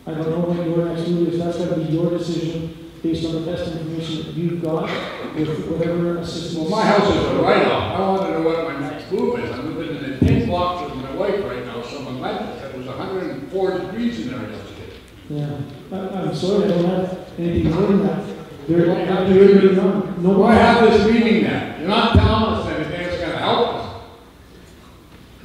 I don't know what your next move is. That's going to be your decision based on the best information that you've got with whatever assistance. Well, my house is a write-off. I want to know what my next move is. I'm living in a 10 blocks with my wife right now, so my life, it was 104 degrees in there yesterday. Yeah, I'm sorry, I don't have anything more than that. Why have this meeting then? You're not telling us anything that's going to help us.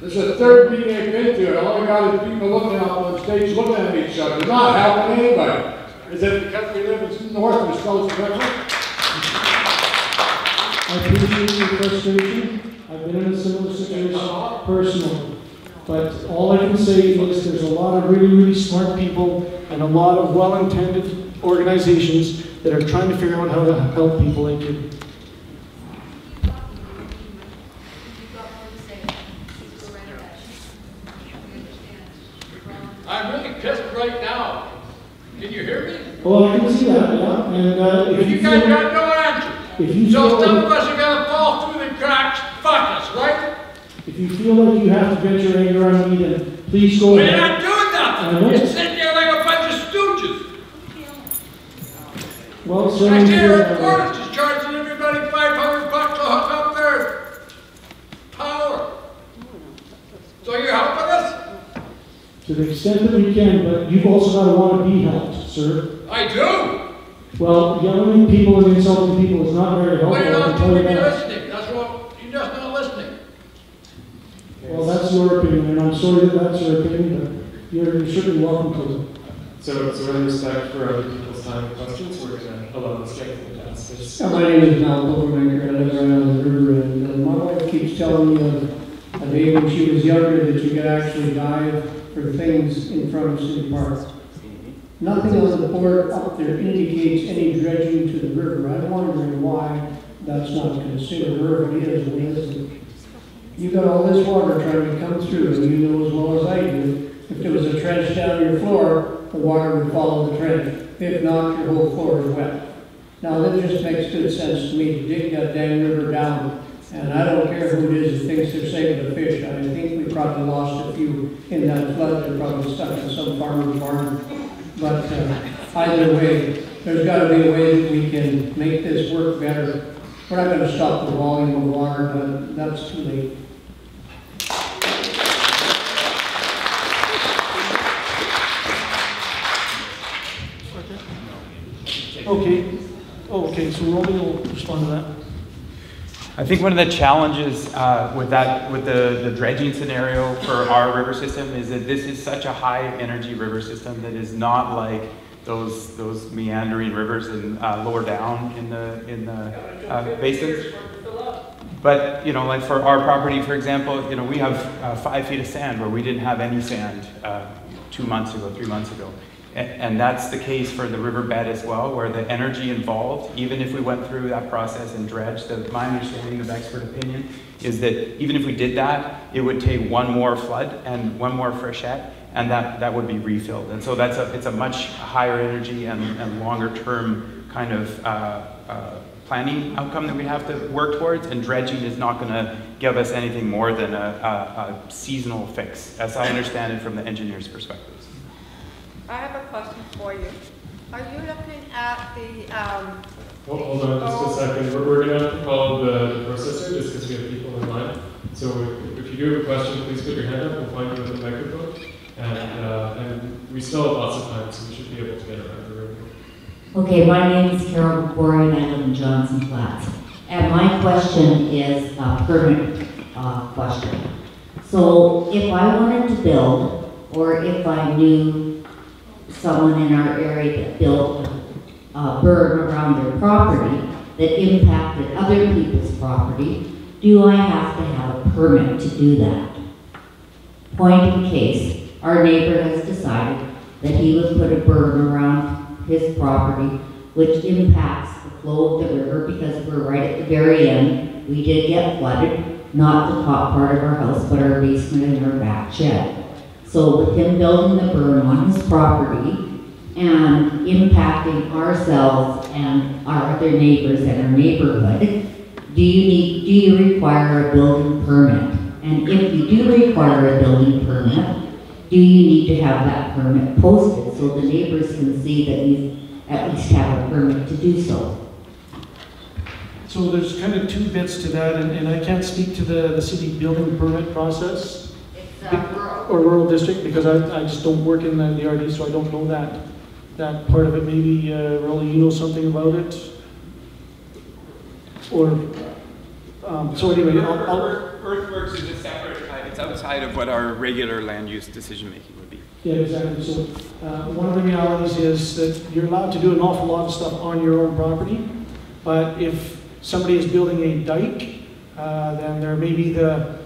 This is the third meeting I've been to, and all we got is people looking up on the stage, looking at each other. It's not helping anybody. Is it because we live in north of the South River? I appreciate your frustration. I've been in a similar situation personally. But all I can say is there's a lot of really smart people and a lot of well-intended organizations that are trying to figure out how to help people like you. I'm really pissed right now. Can you hear me? Well, I can see that, yeah. And if you guys got no answer, so some of us are going to fall through the cracks. Fuck us, right? If you feel like you have to vent your anger on me, then please go ahead. We're not doing nothing. You're sitting there like a bunch of stooges. Well, sir, I see your reporters just charging everybody $500 to hook up their power. So you're helping us? To the extent that we can, but you've also got to want to be helped, sir. I do. Well, yelling at people and insulting people is not very helpful. Well, you're I not can tell you doing that. listening. That's what, you're just not listening. Well, that's your opinion, and I'm sorry that that's your opinion, but you're certainly welcome to it. So in respect for other people's time and questions, we're going to allow this gentleman to ask this. My name is Mal Overmaker. I live right on the river, and my wife keeps telling me of a day when she was younger that you could actually dive for things in front of City Park. Nothing on the board up there indicates any dredging to the river. I'm wondering why that's not considered, or if it is, what is it? You got all this water trying to come through, and you know as well as I do, if there was a trench down your floor, the water would follow the trench. If not, your whole floor is wet. Now that just makes good sense to me to dig that dang river down. And I don't care who it is that thinks they're saving the fish. I think we probably lost a few in that flood. They're probably stuck in some farmer's barn. But either way, there's got to be a way that we can make this work better. We're not going to stop the volume of water, but that's too late. Okay. Oh, okay, so Romy will respond to that. I think one of the challenges with the dredging scenario for our river system is that this is such a high energy river system that is not like those meandering rivers in lower down in the basins. But you know, like for our property, for example, you know, we have 5 feet of sand where we didn't have any sand 2 months ago, 3 months ago. And that's the case for the riverbed as well, where the energy involved, even if we went through that process and dredged, my understanding of expert opinion is that even if we did that, it would take one more flood and one more freshet, and that would be refilled. And so it's a much higher energy and longer term kind of planning outcome that we have to work towards, and dredging is not going to give us anything more than a seasonal fix, as I understand it from the engineer's perspective. I have a question for you. Are you looking at the... Hold on just a second. We're going to have to call the processor just because we have people in line. So if you do have a question, please put your hand up. We'll find you with a microphone. And we still have lots of time, so we should be able to get around the room. Okay, my name is Carol McQuarrie and I live in Johnson Flats. And my question is a permit question. So if I wanted to build, or if I knew someone in our area that built a berm around their property that impacted other people's property, do I have to have a permit to do that? Point in case, our neighbor has decided that he would put a berm around his property, which impacts the flow of the river because we're right at the very end. We did get flooded, not the top part of our house, but our basement and our back shed. So with him building the berm on his property, and impacting ourselves and our other neighbors and our neighborhood, do you require a building permit? And if you do require a building permit, do you need to have that permit posted so the neighbors can see that you at least have a permit to do so? So there's kind of two bits to that, and I can't speak to the city building permit process. It's rural. Or rural district, because I just don't work in the RD, so I don't know that part of it. Maybe, Rolly, you know something about it? Or, so anyway, Earthworks is a separate, it's outside of what our regular land use decision making would be. Yeah, exactly. So one of the realities is that you're allowed to do an awful lot of stuff on your own property, but if somebody is building a dike, then there may be the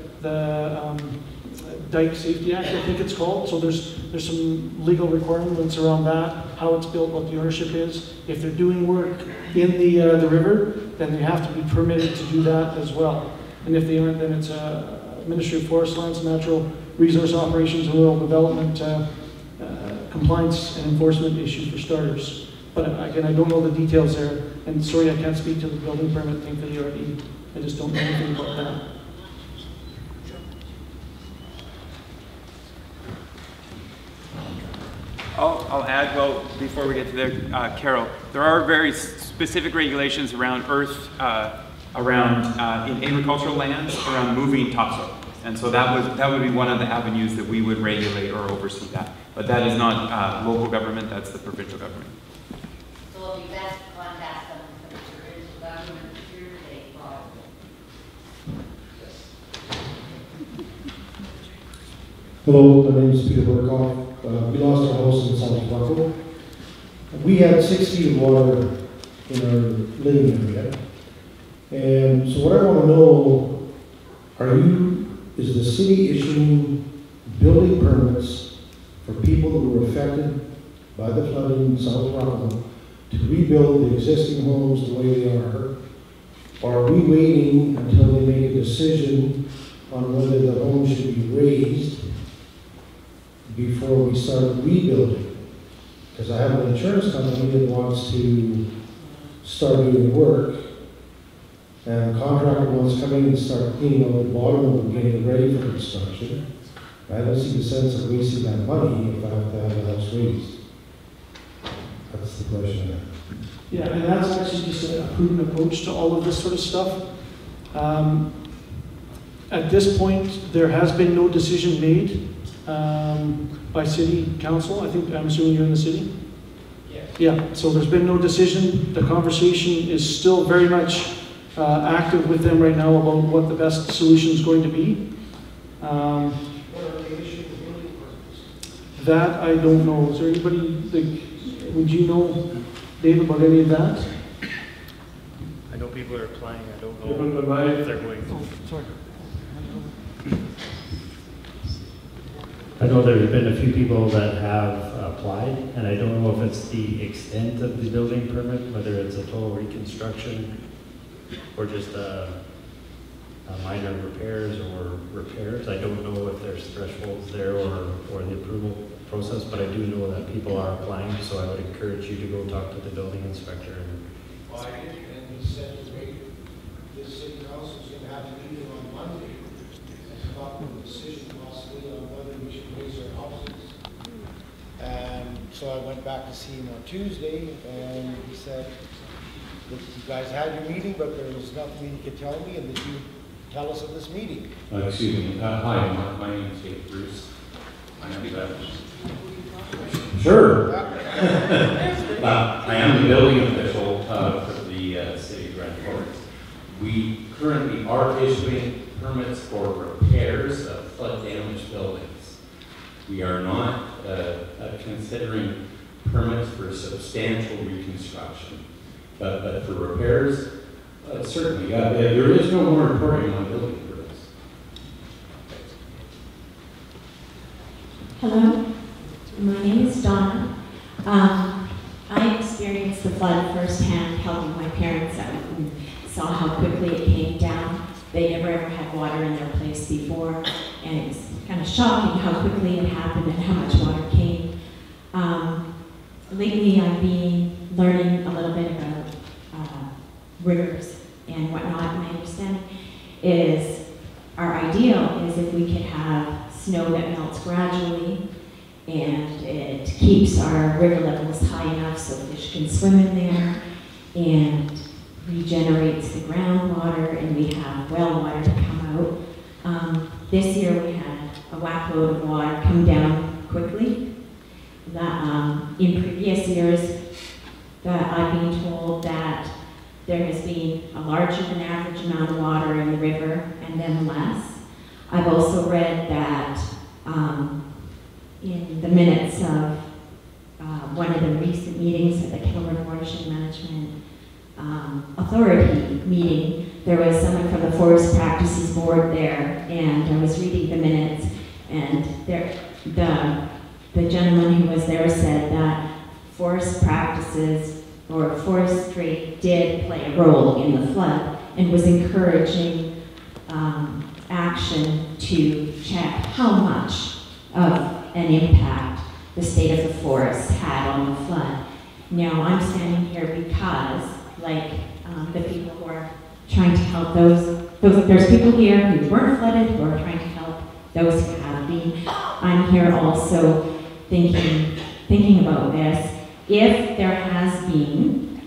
Dike Safety Act, I think it's called. So there's some legal requirements around that, how it's built, what the ownership is. If they're doing work in the river, then they have to be permitted to do that as well. And if they aren't, then it's Ministry of Forest Lands, Natural Resource Operations, and Rural Development compliance and enforcement issue for starters. But again, I don't know the details there. And sorry, I can't speak to the building permit thing for the RD. I just don't know anything about that. I'll add, well, before we get to there, Carol, there are very specific regulations around in agricultural lands, around moving topsoil. And so that would be one of the avenues that we would regulate or oversee that. But that is not local government, that's the provincial government. So it'll be best to contact them from the provincial government here today, probably. Hello, my name is Peter Burkhoff. We lost our house in South Buffalo. We had 6 feet of water in our living area. And so what I want to know, is the city issuing building permits for people who were affected by the flooding in South Buffalo to rebuild the existing homes the way they are? Or are we waiting until they make a decision on whether the home should be raised before we start rebuilding? Because I have an insurance company that wants to start doing work, and the contractor wants to come in and start cleaning out the bottom and getting it ready for construction. I don't see the sense of wasting that money if I have to have the house raised. That's the question I have. Yeah, and that's actually just a prudent approach to all of this sort of stuff. At this point, there has been no decision made by city council. I'm assuming you're in the city? Yes. Yeah, so there's been no decision. The conversation is still very much active with them right now about what the best solution is going to be. That I don't know. Is there anybody, would you know, Dave, about any of that? I know people are applying. I don't know if they're going. Oh, sorry. I know there have been a few people that have applied, and I don't know if it's the extent of the building permit, whether it's a total reconstruction or just minor repairs or repairs. I don't know if there's thresholds there or the approval process, but I do know that people are applying, so I would encourage you to go talk to the building inspector. And he said to me, the city council is going to have a meeting on Monday and come up with a decision possibly on whether we should raise our houses. And so I went back to see him on Tuesday, and he said, that you guys had your meeting, but there was nothing you could tell me, and that you tell us of this meeting. Excuse me. Hi, my name is Dave Bruce. I am Sure. I am the building official for the city of Grand Forks. We currently are issuing permits for repairs of flood damaged buildings. We are not considering permits for substantial reconstruction. But for repairs, certainly, there is no moratorium on building permits. Hello, my name is Donna. I experienced the flood firsthand, helping my parents out, and saw how quickly it came down. They never ever had water in their place before, and it was kind of shocking how quickly it happened and how much water came. lately I've been learning a little bit about rivers and whatnot. My understanding is our ideal is if we could have snow that melts gradually and it keeps our river levels high enough so fish can swim in there and regenerates the groundwater and we have well water to come out. This year we had a whack load of water come down quickly. In previous years, that I've been told that there has been a larger than average amount of water in the river and then less. I've also read that in the minutes of one of the recent meetings at the Kilburn Watershed Management Authority meeting, there was someone from the Forest Practices Board there, and I was reading the minutes, and the gentleman who was there said that forest practices or forestry did play a role in the flood and was encouraging action to check how much of an impact the state of the forest had on the flood. Now I'm standing here because, like the people who are trying to help there's people here who weren't flooded who are trying to help those who have been. I'm here also thinking about this. If there has been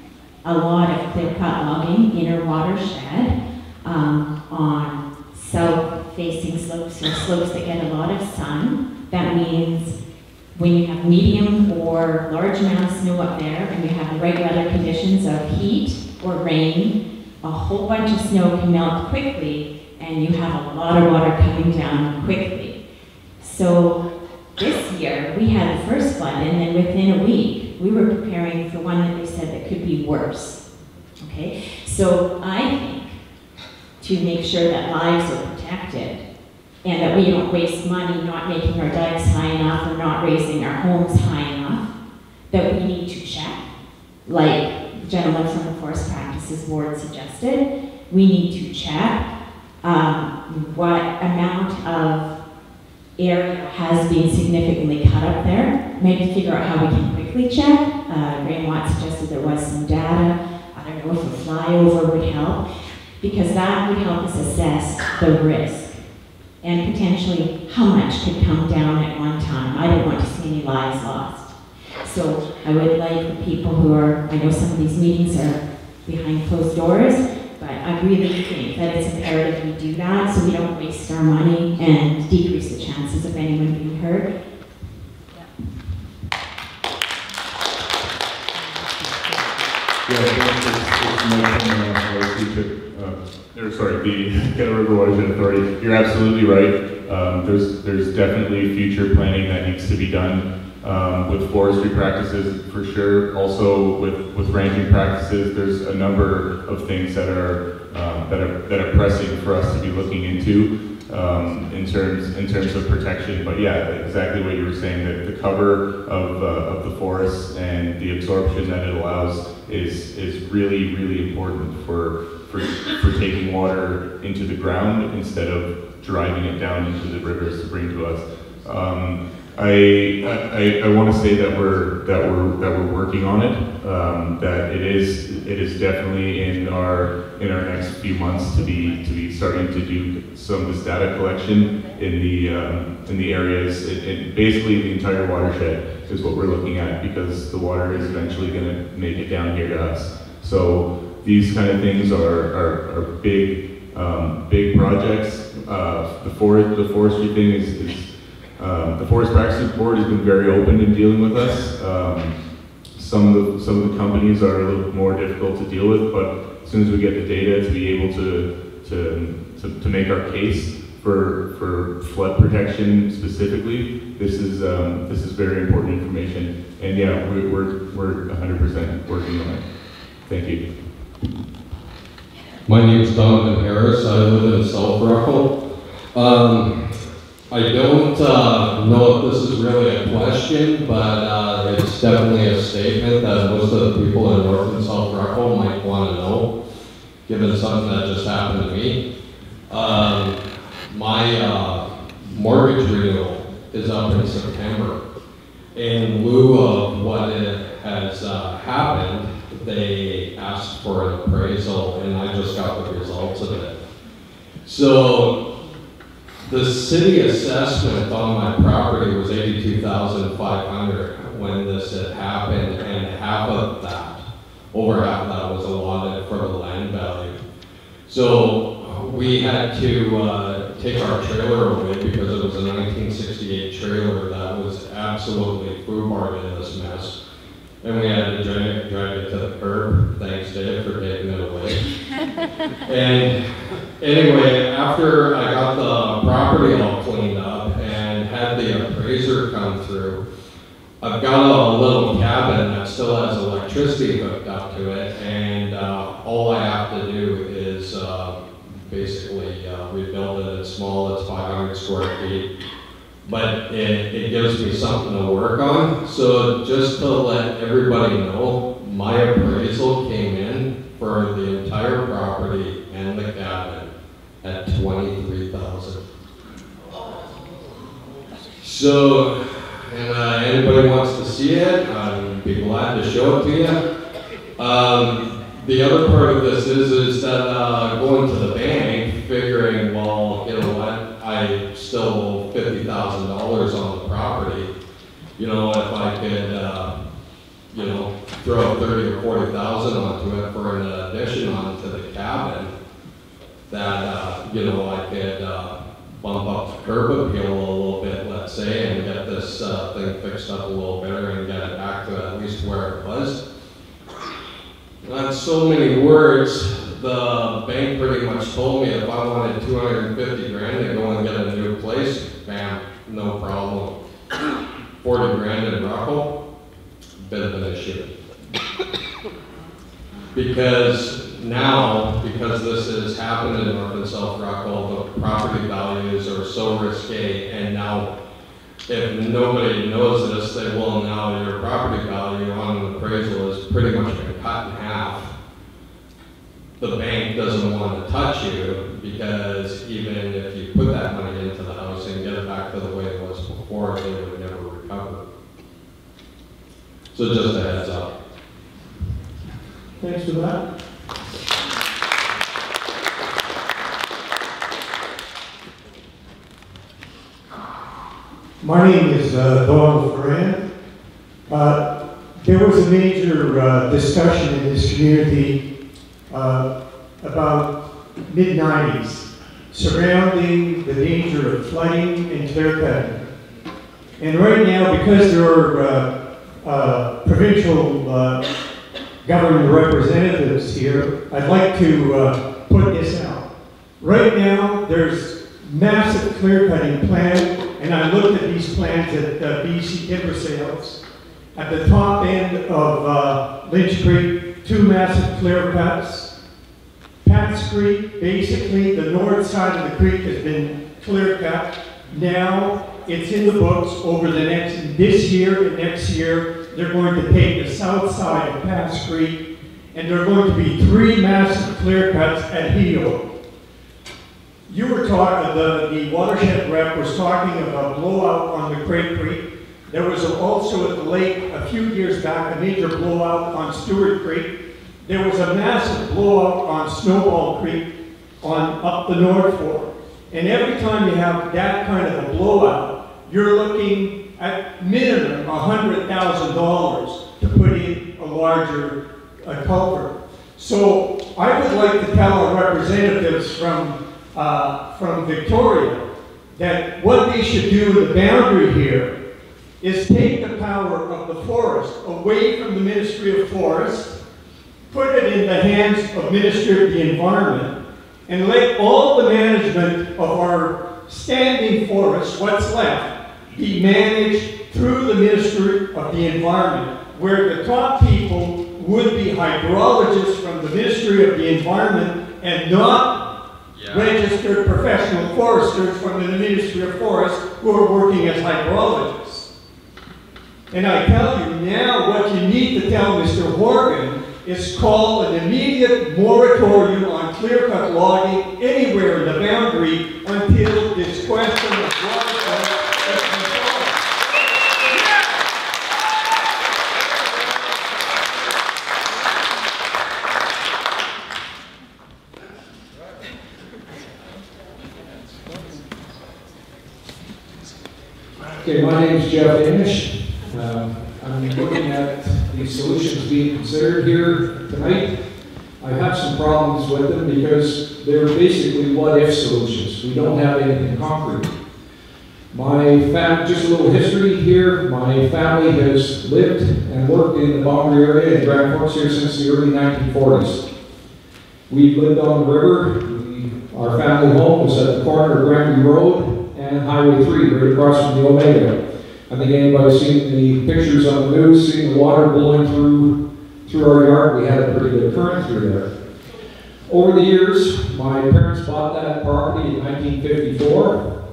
a lot of clear-cut logging in our watershed on south-facing slopes or slopes that get a lot of sun, that means when you have medium or large amount of snow up there and you have irregular conditions of heat or rain, a whole bunch of snow can melt quickly and you have a lot of water coming down quickly. So this year we had the first flood and then within a week we were preparing for one that they said that could be worse. Okay, so I think to make sure that lives are protected and that we don't waste money not making our dikes high enough or not raising our homes high enough, that we need to check, like the gentleman from the Forest Practices Board suggested. We need to check what amount of area has been significantly cut up there, maybe figure out how we can quickly check. Graham Watt suggested there was some data. I don't know if a flyover would help, because that would help us assess the risk and potentially how much could come down at one time. I don't want to see any lives lost. So I would like the people who are, I know some of these meetings are behind closed doors, but I really think that it's imperative we do that so we don't waste our money and decrease the chances of anyone being hurt. The Kettle River Watershed Authority. You're absolutely right. There's definitely future planning that needs to be done with forestry practices for sure. Also with ranching practices, there's a number of things that are pressing for us to be looking into in terms of protection. But yeah, exactly what you were saying, that the cover of the forest and the absorption that it allows is really, really important for taking water into the ground instead of driving it down into the rivers to bring to us. I want to say that we're working on it. That it is definitely in our next few months to be starting to do some of this data collection in the areas. Basically the entire watershed is what we're looking at, because the water is eventually going to make it down here to us. So these kind of things are big projects. The forestry thing is the Forest Practices Board has been very open in dealing with us. Some of the companies are a little more difficult to deal with, but as soon as we get the data to be able to make our case for flood protection specifically, this is very important information. And yeah, we're 100% working on it. Thank you. My name is Donovan Harris. I live in South Ruckle. I don't know if this is really a question, but it's definitely a statement that most of the people in North and South Ruckle might want to know, given something that just happened to me. My mortgage renewal is up in September. In lieu of what has happened, they asked for an appraisal, and I just got the results of it. So the city assessment on my property was $82,500 when this had happened, and half of that, over half of that, was allotted for the land value. So we had to take our trailer away because it was a 1968 trailer that was absolutely foobarred in this mess. And we had to drag it to the curb. Thanks, Dave, for taking it away. And anyway, after I got the property all cleaned up and had the appraiser come through, I've got a little cabin that still has electricity hooked up to it, and all I have to do is basically rebuild it. It's small, it's 500 square feet, but it gives me something to work on. So just to let everybody know, my appraisal came in for the entire property and the cabin at $23,000. So, and anybody wants to see it, I'd be glad to show it to you. The other part of this is that going to the bank, figuring, well, you know what, I still owe $50,000 on the property. You know, if I could, you know, throw $30,000 or $40,000 onto it for an addition onto the cabin, that, you know, I could bump up the curb appeal a little bit, let's say, and get this thing fixed up a little better and get it back to at least where it was. Not so many words, the bank pretty much told me if I wanted 250 grand to go and get a new place, bam, no problem. 40 grand in Rockall, bit of an issue. Because now, because this has happened in North and South Rockall, the property values are so risque, and now if nobody knows this, they will now, your property value on an appraisal is pretty much been cut in half. The bank doesn't want to touch you because even if you put that money into the house and get it back to the way it was before, they would never recover. So just a heads up. Thanks for that. My name is Donald Ferran. There was a major discussion in this community about mid-90s surrounding the danger of flooding and clear cutting. And right now, because there are provincial government representatives here, I'd like to put this out. Right now, there's massive clear cutting plan. And I looked at these plans at BC Timber Sales. At the top end of Lynch Creek, 2 massive clear cuts. Pat's Creek, basically the north side of the creek has been clear cut. Now it's in the books over this year and next year. They're going to take the south side of Pat's Creek, and there are going to be 3 massive clear cuts at Heo. You were talking, the watershed rep was talking about blowout on the Craig Creek. There was also at the lake a few years back a major blowout on Stewart Creek. There was a massive blowout on Snowball Creek up the North Fork. And every time you have that kind of a blowout, you're looking at minimum $100,000 to put in a larger culvert. So I would like to tell our representatives from Victoria that what they should do in the boundary here is take the power of the forest away from the Ministry of Forests, put it in the hands of Ministry of the Environment, and let all the management of our standing forests, what's left, be managed through the Ministry of the Environment, where the top people would be hydrologists from the Ministry of the Environment and not registered professional foresters from the Ministry of Forests who are working as hydrologists. And I tell you now, what you need to tell Mr. Horgan is call an immediate moratorium on clear-cut logging anywhere in the boundary until this question of watershed is resolved. Okay, my name is Jeff Danish. I'm looking at the solutions being considered here tonight. I have some problems with them because they're basically what-if solutions. We don't have anything concrete. Just a little history here. My family has lived and worked in the boundary area in Grand Forks here since the early 1940s. We've lived on the river. Our family home was at the corner of Granby Road and Highway 3, right across from the Omega. I think anybody's seen the pictures on the news, seen the water blowing through our yard. We had a pretty good current through there. Over the years, my parents bought that property in 1954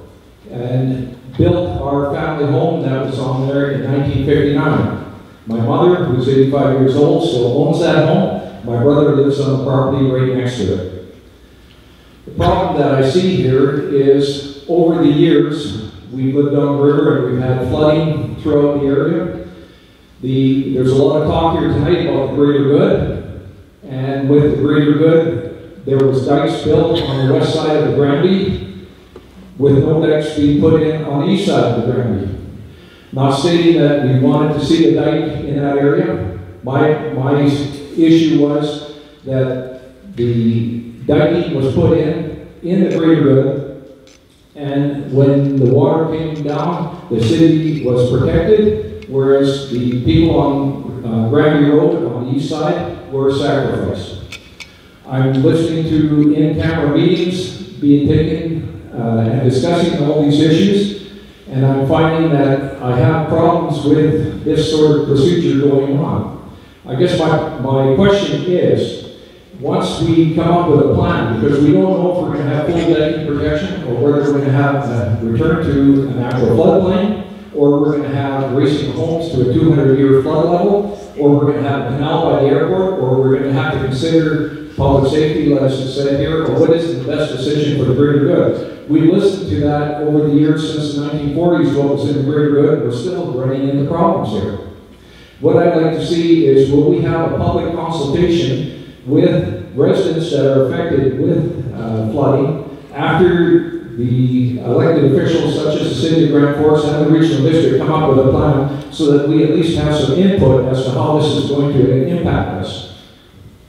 and built our family home that was on there in 1959. My mother, who's 85 years old, still owns that home. My brother lives on the property right next to it. The problem that I see here is over the years, we've lived on the river and we've had flooding throughout the area. There's a lot of talk here tonight about the greater good. And with the greater good, there was dikes built on the west side of the Granby with no dikes being put in on the east side of the Granby. Not stating that we wanted to see a dike in that area. My issue was that the diking was put in the greater good, and when the water came down, the city was protected, whereas the people on Granby Road on the east side were sacrificed. I'm listening to in-camera meetings being taken and discussing all these issues, and I'm finding that I have problems with this sort of procedure going on. I guess my question is, once we come up with a plan, because we don't know if we're going to have full decking protection or whether we're going to have a return to an actual floodplain, or we're going to have racing homes to a 200-year flood level, or we're going to have a canal by the airport, or we're going to have to consider public safety, as it said here, or what is the best decision for the greater good. We listened to that over the years since the 1940s, what was in the greater good. We're still running into problems here. What I'd like to see is, will we have a public consultation with residents that are affected with flooding after the elected officials such as the City of Grand Forks and the Regional District come up with a plan so that we at least have some input as to how this is going to impact us.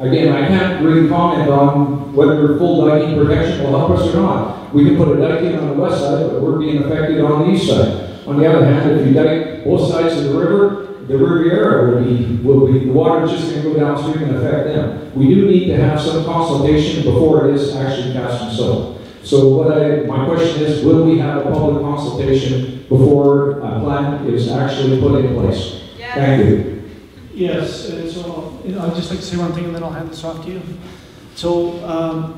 Again, I can't really comment on whether full diking protection will help us or not. We can put a dike in on the west side, but we're being affected on the east side. On the other hand, if you dike both sides of the river, the Riviera will be, the water is just going to go downstream and affect them. We do need to have some consultation before it is actually cast in stone. So my question is, will we have a public consultation before a plan is actually put in place? Yes. Thank you. Yes, so I'd just like to say one thing and then I'll hand this off to you. So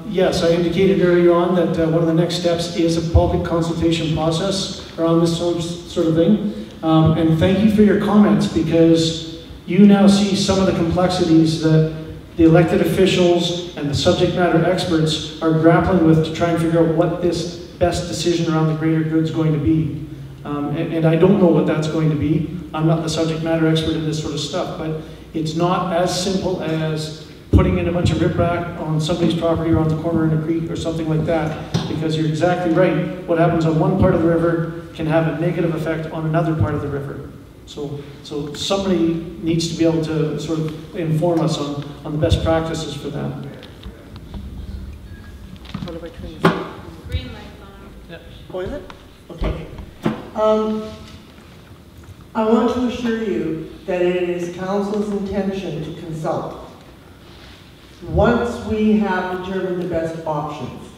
yes, I indicated earlier on that one of the next steps is a public consultation process around this sort of thing. And thank you for your comments, because you now see some of the complexities that the elected officials and the subject matter experts are grappling with to try and figure out what this best decision around the greater good is going to be. And I don't know what that's going to be. I'm not the subject matter expert in this sort of stuff, but it's not as simple as putting in a bunch of riprap on somebody's property or on the corner in a creek or something like that, because you're exactly right. What happens on one part of the river can have a negative effect on another part of the river. So somebody needs to be able to sort of inform us on the best practices for that. What do I turn this on? Green light's on. Yep. Oh, is it? Okay. I want to assure you that it is council's intention to consult once we have determined the best options.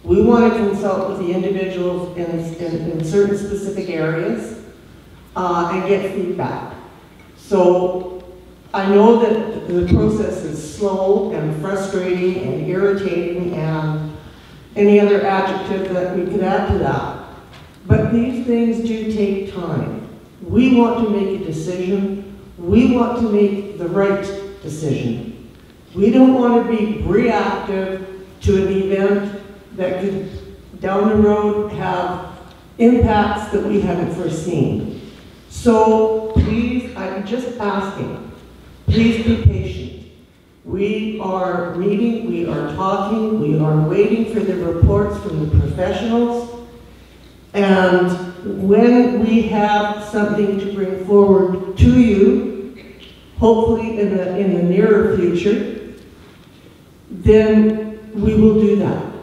We want to consult with the individuals in certain specific areas and get feedback. So I know that the process is slow and frustrating and irritating and any other adjective that we could add to that. But these things do take time. We want to make a decision. We want to make the right decision. We don't want to be reactive to an event that could, down the road, have impacts that we haven't foreseen. So please, I'm just asking, please be patient. We are meeting, we are talking, we are waiting for the reports from the professionals, and when we have something to bring forward to you, hopefully in the nearer future, then we will do that.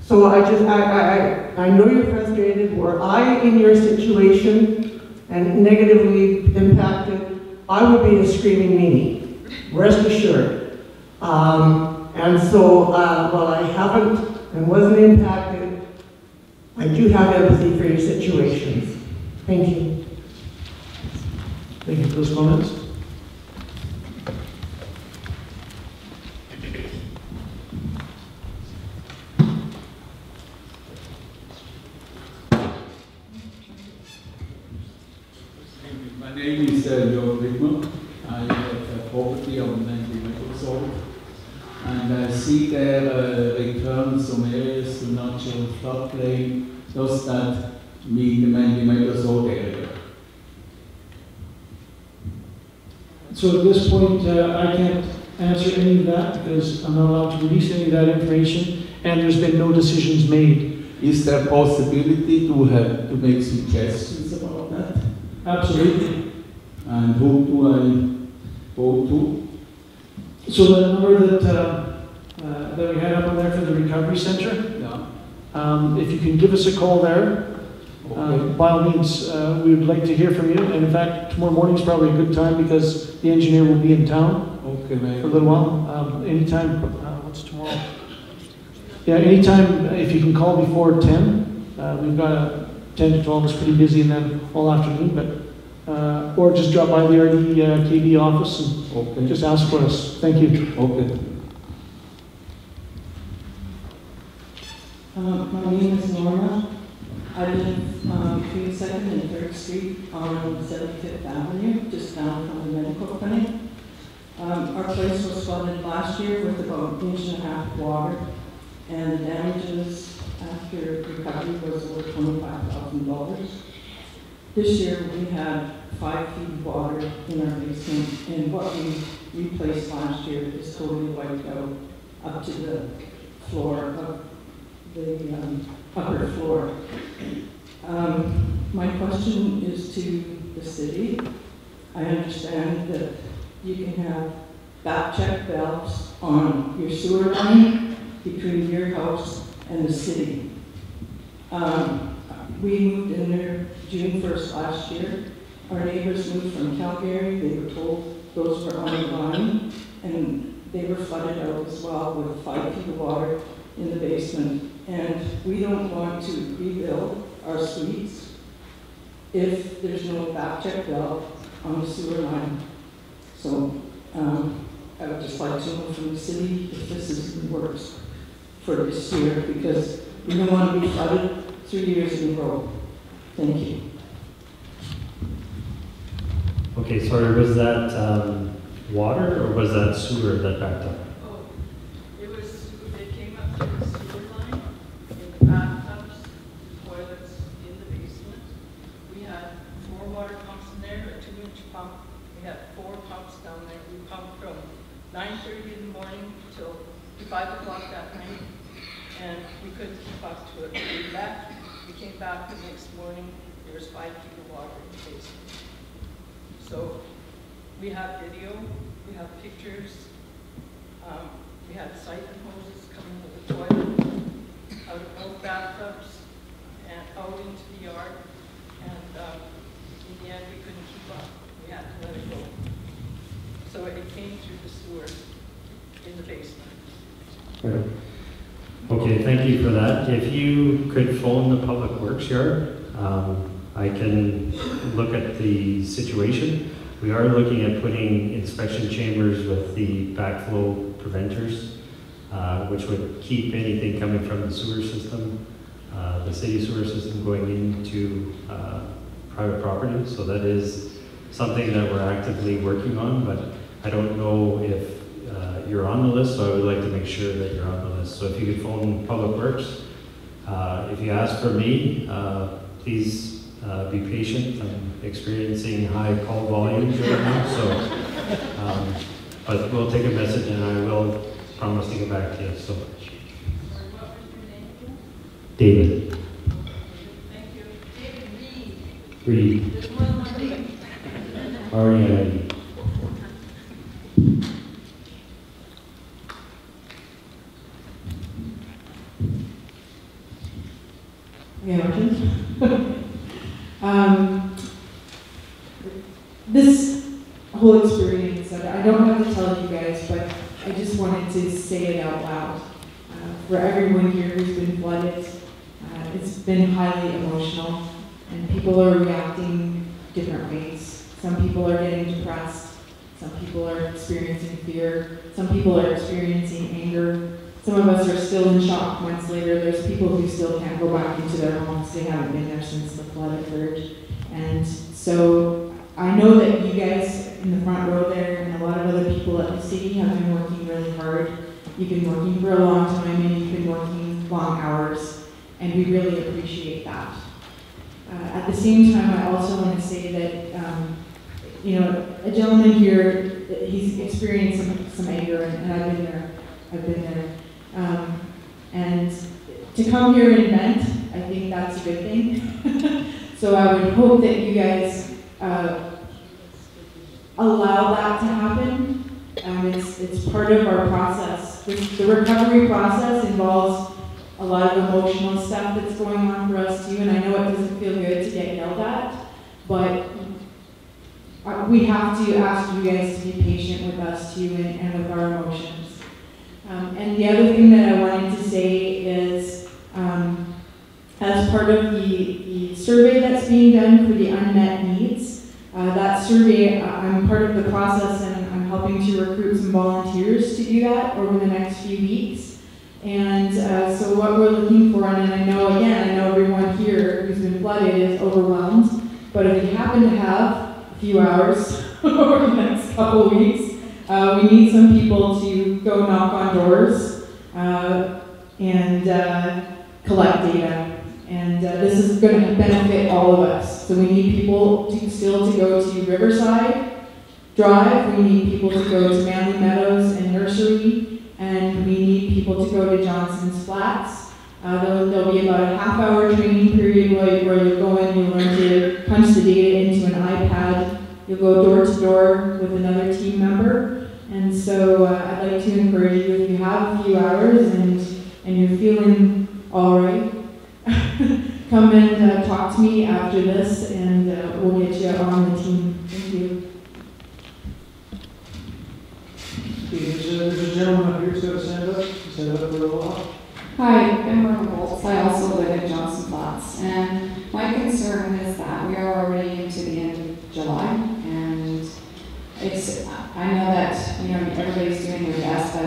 So I know you're frustrated. Were I in your situation and negatively impacted, I would be a screaming meanie, rest assured. And so while I haven't and wasn't impacted, I do have empathy for your situations. Thank you. Thank you for those comments. My name is Joe Rickman. I have a property on 90 meters old. And I see there returns some areas to natural floodplain. Does that mean the 90 meters old area? So at this point, I can't answer any of that because I'm not allowed to release any of that information, and there's been no decisions made. Is there a possibility to make suggestions about that? Absolutely. And who do I go to? So the number that we had up on there for the recovery center, if you can give us a call there, by all means, we would like to hear from you. And in fact, tomorrow morning is probably a good time because the engineer will be in town for a little while. Anytime, what's tomorrow? Yeah, anytime if you can call before 10. We've got 10 to 12 is pretty busy, and then all afternoon. But or just drop by the RDKB office and just ask for us. Thank you. Okay. My name is Norma. I live between 2nd and 3rd Street on 75th Avenue, just down from the medical clinic. Our place was flooded last year with about 1.5 inches of water, and the damages after recovery was over $25,000. This year we had 5 feet of water in our basement, and what we replaced last year is totally wiped out up to the floor of the upper floor. My question is to the city. I understand that you can have back check valves on your sewer line between your house and the city. We moved in there June 1st last year. Our neighbors moved from Calgary. They were told those were on the line, and they were flooded out as well with 5 feet of water in the basement. And we don't want to rebuild our suites if there's no back check valve on the sewer line. So I would just like to know from the city if this is in the works for this year, because we don't want to be flooded 3 years in a row. Thank you. Okay, sorry, was that water or was that sewer that backed up? Oh, it came up to the sewer line, in the bathtubs, toilets, in the basement. We had 4 water pumps in there, a 2-inch pump. We had 4 pumps down there. We pumped from 9:30 in the morning till 5 o'clock that night, and we couldn't keep up to it. We left, we came back the next morning, there was 5 feet of water in the basement. So we have video, we have pictures, we had siphon hoses coming to the toilet, out of both bathtubs, and out into the yard, and in the end we couldn't keep up. We had to let it go. So it came through the sewer in the basement. Right. Okay, thank you for that. If you could phone the Public Works yard, I can look at the situation. We are looking at putting inspection chambers with the backflow preventers, which would keep anything coming from the sewer system, the city sewer system going into private property. So that is something that we're actively working on, but I don't know if you're on the list, so I would like to make sure that you're on the list. So if you could phone Public Works. If you ask for me, please be patient. I'm experiencing high call volumes right now, so but we'll take a message and I will promise to get back to you. So, David. Thank you. David Reed. Reed. R-E-I-D. This whole experience, I don't have to tell you guys, but I just wanted to say it out loud. For everyone here who's been flooded, it's been highly emotional, and people are reacting different ways. Some people are getting depressed, some people are experiencing fear, some people are experiencing anger. Some of us are still in shock months later. There's people who still can't go back into their homes. They haven't been there since the flood occurred. And so I know that you guys in the front row there and a lot of other people at the city have been working really hard. You've been working for a long time and you've been working long hours, and we really appreciate that. At the same time, I also want to say that, you know, a gentleman here, he's experienced some anger, and I've been there. And to come here and vent, I think that's a good thing. So I would hope that you guys allow that to happen. It's part of our process. The recovery process involves a lot of emotional stuff that's going on for us too, and I know it doesn't feel good to get yelled at, but we have to ask you guys to be patient with us too and with our emotions. And the other thing that I wanted to say is, as part of the survey that's being done for the unmet needs, that survey, I'm part of the process and I'm helping to recruit some volunteers to do that over the next few weeks. And so what we're looking for, and I know everyone here who's been flooded is overwhelmed, but if you happen to have a few hours over the next couple of weeks, we need some people to go knock on doors and collect data. And this is going to benefit all of us. So we need people still to go to Riverside Drive. We need people to go to Manly Meadows and Nursery. And we need people to go to Johnson's Flats. There'll be about a half-hour training period where you'll go in, you'll learn to punch the data into an iPad. You'll go door to door with another team member. And so I'd like to encourage you, if you have a few hours and you're feeling all right, come and talk to me after this, and we'll get you on the team. Thank you. There's a gentleman up here who's got his hand up. He's had up for a little while. Hi, I'm Rona Bolts. I also live in Johnson Flats, and my concern is that we are already into the end of July, and I know that, you know, everybody's doing their best, but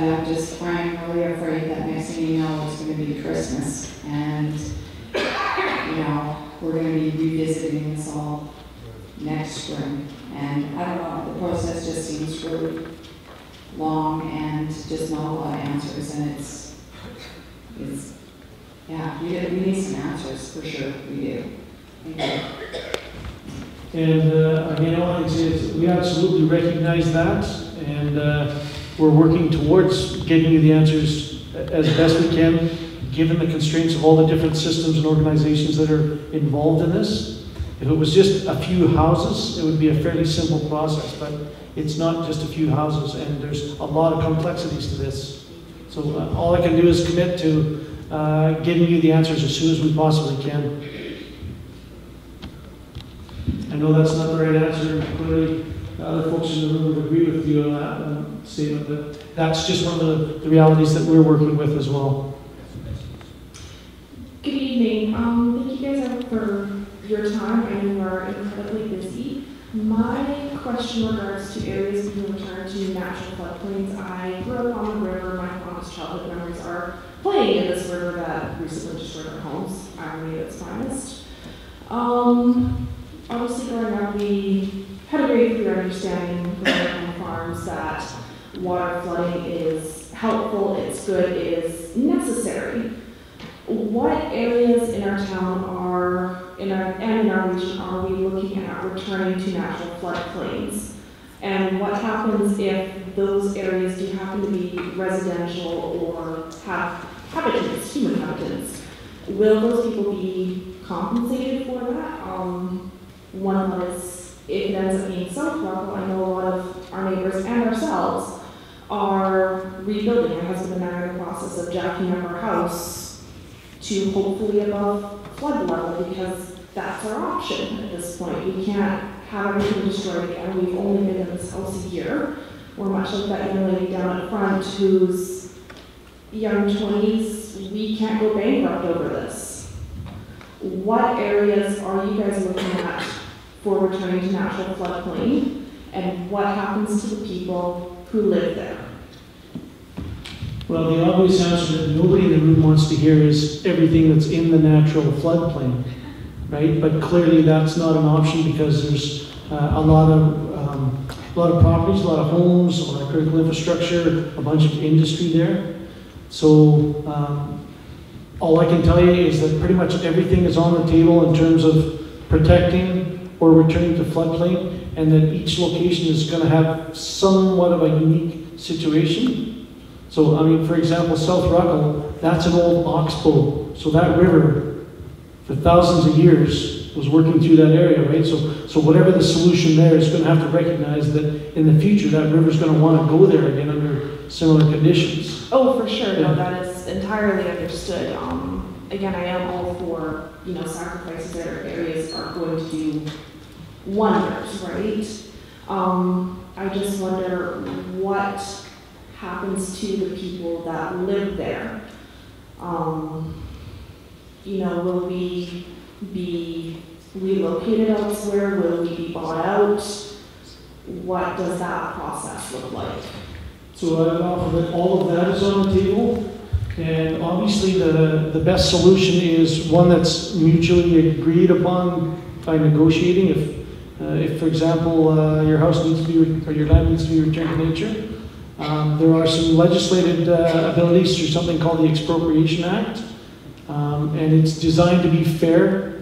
I'm really afraid that next thing you know, it's going to be Christmas, and you know, we're going to be revisiting this all next spring. And I don't know, the process just seems really long and just not a lot of answers, and yeah, we need some answers for sure. We do. Thank you. And again, all I can say is we absolutely recognize that, and we're working towards getting you the answers as best we can, given the constraints of all the different systems and organizations that are involved in this. If it was just a few houses, it would be a fairly simple process, but it's not just a few houses, and there's a lot of complexities to this. So all I can do is commit to getting you the answers as soon as we possibly can. I know that's not the right answer, and clearly other folks in the room would agree with you on that statement, but that's just one of the realities that we're working with as well. Good evening. Thank you guys for your time. I know you are incredibly busy. My question regards to areas being returned to natural floodplains. I grew up on the river. My fondest childhood memories are playing in this river that recently destroyed our homes. Irony at its finest. Obviously, growing up, we had a very clear understanding from farms that water flooding is helpful, it's good, it is necessary. What areas in our town and in our region are we looking at returning to natural floodplains? And what happens if those areas do happen to be residential or have habitants, human habitants? Will those people be compensated for that? one was, if it ends up being South Rockwell, I know a lot of our neighbors and ourselves are rebuilding. My husband and I are in the process of jacking up our house to hopefully above flood level, because that's our option at this point. We can't have everything destroyed again. We've only been in this house a year. We're much like that young lady down at front who's young 20s. We can't go bankrupt over this. What areas are you guys looking at for returning to natural floodplain, and what happens to the people who live there? Well, the obvious answer that nobody in the room wants to hear is everything that's in the natural floodplain, right? But clearly that's not an option, because there's a lot of properties, a lot of homes, a lot of critical infrastructure, a bunch of industry there. So all I can tell you is that pretty much everything is on the table in terms of protecting or returning to floodplain, and that each location is going to have somewhat of a unique situation. So, I mean, for example, South Ruckle, that's an old oxbow. So that river, for thousands of years, was working through that area, right? So whatever the solution there is going to have to recognize that in the future, that river's going to want to go there again under similar conditions. Oh, for sure. No, that is entirely understood. Again, I am all for, sacrifices that our areas are going to do wonders, right? I just wonder what happens to the people that live there. Will we be relocated elsewhere? Will we be bought out? What does that process look like? So I'd offer that all of that is on the table. And obviously the best solution is one that's mutually agreed upon by negotiating. If for example, your house needs to be, or your land needs to be returned to nature, there are some legislated abilities through something called the Expropriation Act. And it's designed to be fair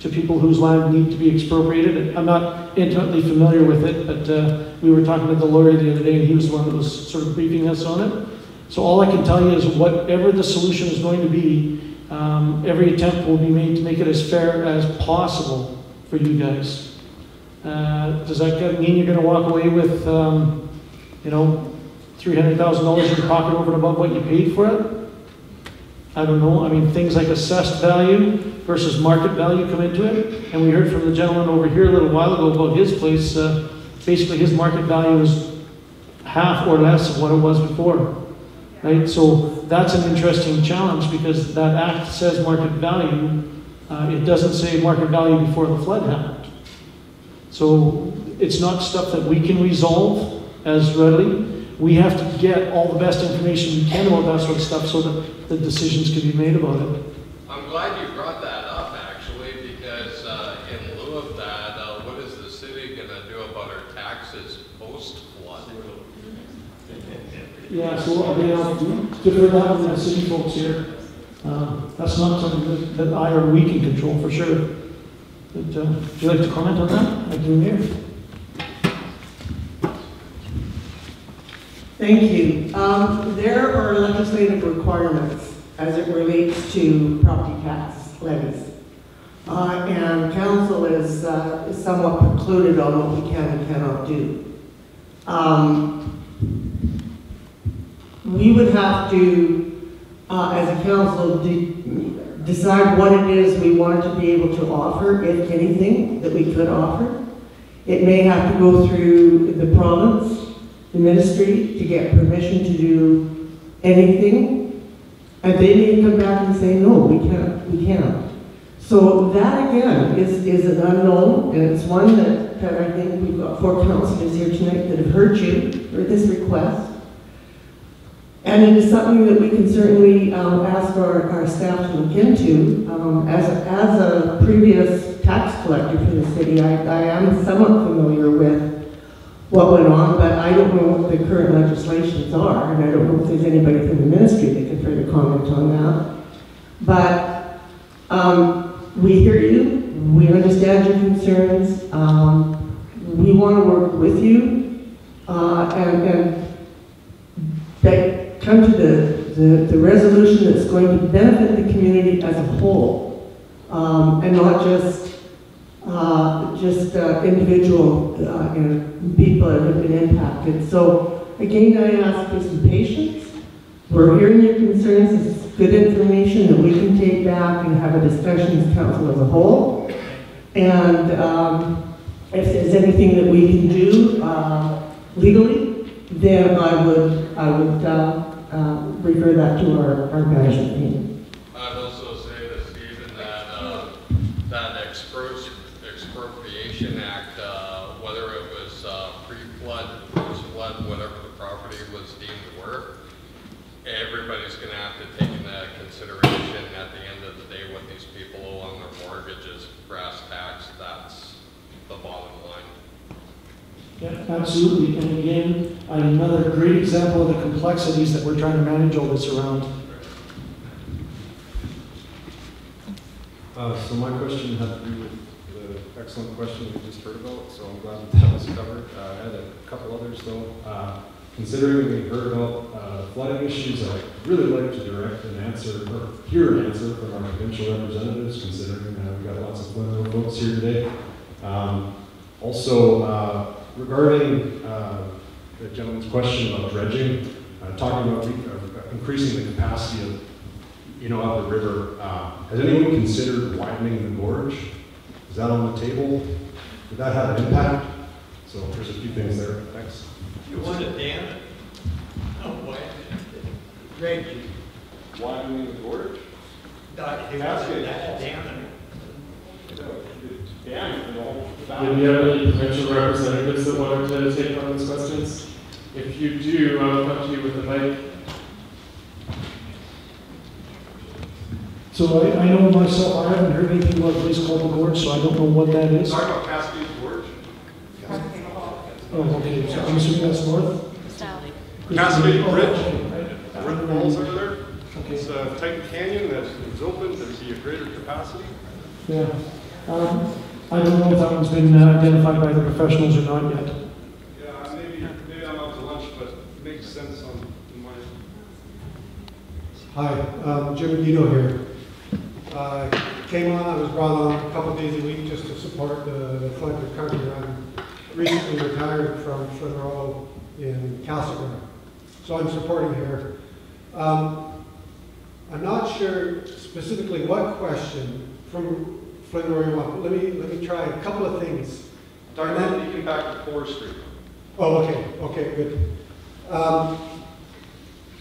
to people whose land need to be expropriated. I'm not intimately familiar with it, but we were talking to the lawyer the other day, and he was the one that was sort of briefing us on it. So all I can tell you is whatever the solution is going to be, every attempt will be made to make it as fair as possible for you guys. Does that mean you're going to walk away with, $300,000 in your pocket over and above what you paid for it? I don't know. I mean, things like assessed value versus market value come into it. And we heard from the gentleman over here a little while ago about his place. Basically, his market value is half or less of what it was before. Right? So that's an interesting challenge, because that act says market value. It doesn't say market value before the flood happened. So it's not stuff that we can resolve as readily. We have to get all the best information we can about that sort of stuff so that the decisions can be made about it. I'm glad you brought that up, actually, because in lieu of that, what is the city going to do about our taxes post-flood? Yeah, so I'll defer that to the city folks here. That's not something that I or we can control for sure. But, would you like to comment on that? I can hear. Thank you. There are legislative requirements as it relates to property tax levies. And council is somewhat precluded on what we can and cannot do. We would have to, as a council, decide what it is we wanted to be able to offer, if anything, that we could offer. It may have to go through the province, the ministry, to get permission to do anything, and they may come back and say, no, we can't. So that again is an unknown, and it's one that I think we've got 4 councillors here tonight that have heard you for this request. And it is something that we can certainly ask our staff to look into. As a previous tax collector for the city, I am somewhat familiar with what went on, but I don't know what the current legislations are, and I don't know if there's anybody from the ministry that can further comment on that. But we hear you, we understand your concerns, we want to work with you, and come to the resolution that's going to benefit the community as a whole, and not just just individual people that have been impacted. So again, I ask for some patience. We're hearing your concerns. It's good information that we can take back and have a discussion as council as a whole. And if there's anything that we can do legally, then I would refer that to our management team. I'd also say to Stephen that that Expropriation Act, whether it was pre-flood, post-flood, whatever the property was deemed worth, everybody's going to have to take into consideration at the end of the day what these people owe on their mortgages, brass tacks. That's the bottom line. Yeah, absolutely. And again, another great example of the complexities that we're trying to manage all this around. So my question had to do with the excellent question we just heard about, so I'm glad that was covered. I had a couple others though. Considering we heard about flooding issues, I'd really like to direct an answer, or hear an answer from our provincial representatives, considering we got lots of Flint folks here today. Also, regarding the gentleman's question about dredging, talking about increasing the capacity of, of the river, has anyone considered widening the gorge? Is that on the table? Would that have an impact? So there's a few things there. Thanks. You want to dam it? No, why? Dredging. Widening the gorge? Dam Do you have any potential representatives that wanted to take on these questions? If you do, I'll come to you with the mic. So I know myself, I haven't heard anything about a place called the Gorge, so I don't know what that is. Talking about Cascade Gorge? Oh, okay, so I'm assuming that's north? Cascade Bridge. Okay. Where the falls are there. Okay. It's a tight canyon that's open to see a greater capacity. Yeah. I don't know if that one's been identified by the professionals or not yet. Yeah, maybe I'm out to lunch, but it makes sense on my. Hi, Jim Guido here. Came on, I was brought on a couple days a week just to support the flood recovery. I'm recently retired from Flint Row in Castlegar, so I'm supporting here. I'm not sure specifically what question from Flint Row you want. Let me try a couple of things. Talking about the impact of forestry. Oh, okay, good.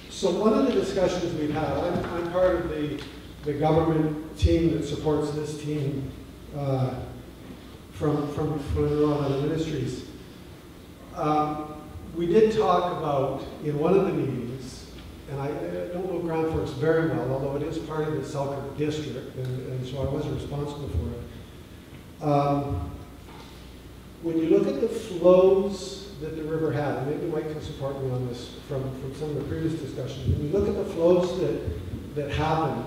So one of the discussions we've had, I'm part of the government team that supports this team from Flint Row and other ministries. We did talk about, in one of the meetings, and I don't know Grand Forks very well, although it is part of the Selkirk district, and so I was responsible for it. When you look at the flows that the river had, and maybe Mike can support me on this from some of the previous discussions, when you look at the flows that happened,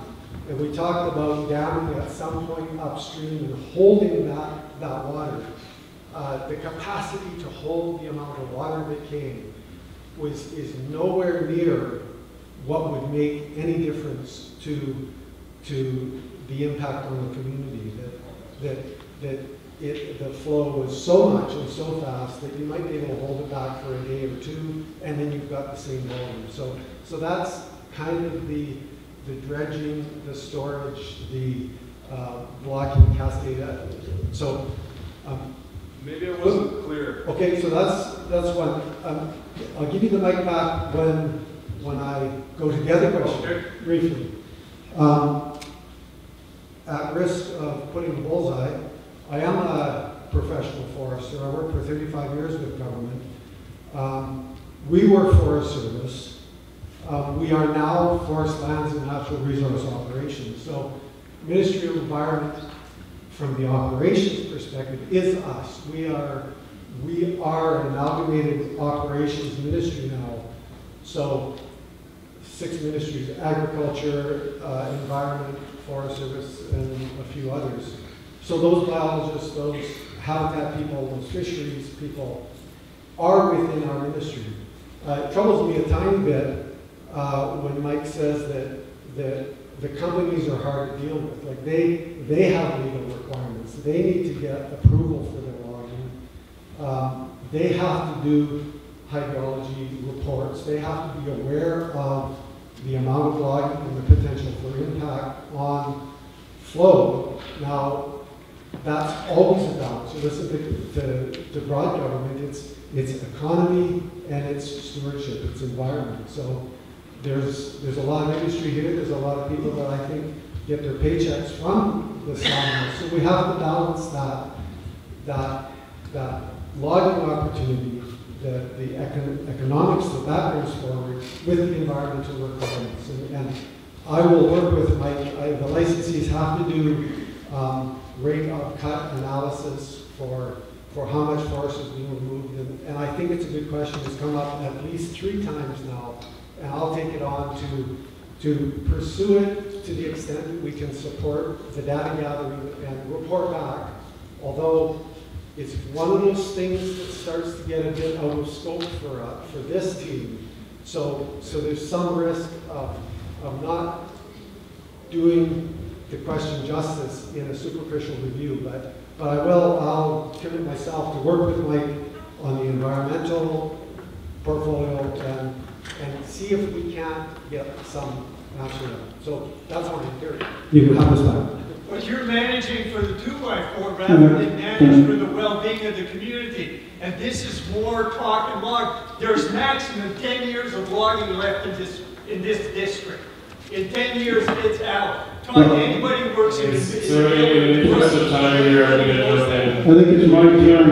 and we talked about damming at some point upstream and holding that water, the capacity to hold the amount of water that came is nowhere near what would make any difference to the impact on the community. The flow was so much and so fast that you might be able to hold it back for a day or two, and then you've got the same volume. So that's kind of the dredging, the storage, the blocking cascade. So maybe it wasn't clear. Okay, so that's one. I'll give you the mic back when I go to the other question, briefly. At risk of putting a bullseye, I am a professional forester. I worked for 35 years with government. We were Forest Service. We are now Forest Lands and Natural Resource Operations. So Ministry of Environment, from the operations perspective, is us. We are an amalgamated operations ministry now. So 6 ministries: agriculture, environment, Forest Service, and a few others. So those biologists, those habitat people, those fisheries people are within our ministry. It troubles me a tiny bit when Mike says that the companies are hard to deal with. Like they have legal requirements. They need to get approval for their logging. They have to do hydrology reports. They have to be aware of the amount of logging and the potential for impact on flow. Now, that's always a balance. You listen to broad government, it's economy and it's stewardship, it's environment. So there's a lot of industry here, there's a lot of people that I think get their paychecks from the sawmill. So we have to balance that logging opportunity, the economics that brings forward with the environmental requirements. And I will work with the licensees have to do rate of cut analysis for how much forest is being removed. And I think it's a good question. It's come up at least 3 times now. And I'll take it on to pursue it to the extent that we can support the data gathering and report back. Although it's one of those things that starts to get a bit out of scope for this team. So there's some risk of not doing the question justice in a superficial review, but I'll commit myself to work with Mike on the environmental portfolio and see if we can't get some action. So that's what I'm hearing. You can have this back. But you're managing for the 2x4 rather than manage for the well-being of the community. And this is more talk and log. There's maximum 10 years of logging left in this district. In 10 years, it's out. Talk to anybody who works in this. So in the interest of time here, I'm going to jump in. I think it's my turn.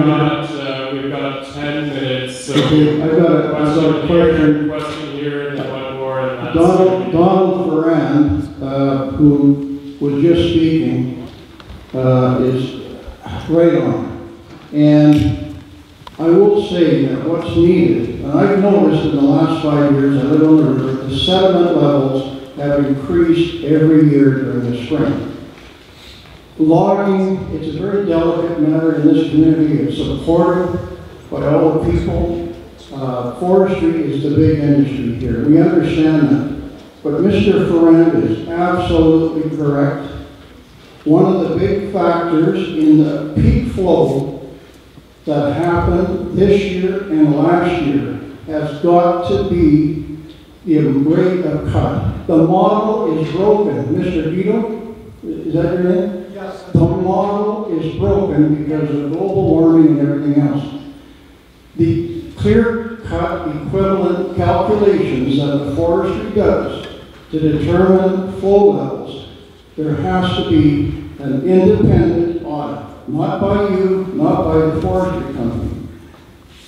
We've got 10 minutes. So I've got a question here and one more. And that's Donald Ferrand, who was just speaking, is right on. And I will say that what's needed, and I've noticed in the last 5 years I live on the river, the sediment levels have increased every year during the spring. Logging, it's a very delicate matter in this community. It's supported by all the people. Forestry is the big industry here. We understand that. But Mr. Ferrand is absolutely correct. One of the big factors in the peak flow that happened this year and last year has got to be the rate of cut. The model is broken. Mr. Guido, is that your name? Yes. The model is broken because of global warming and everything else. The clear-cut equivalent calculations that the forestry does to determine flow levels, there has to be an independent audit, not by you, not by the forestry company.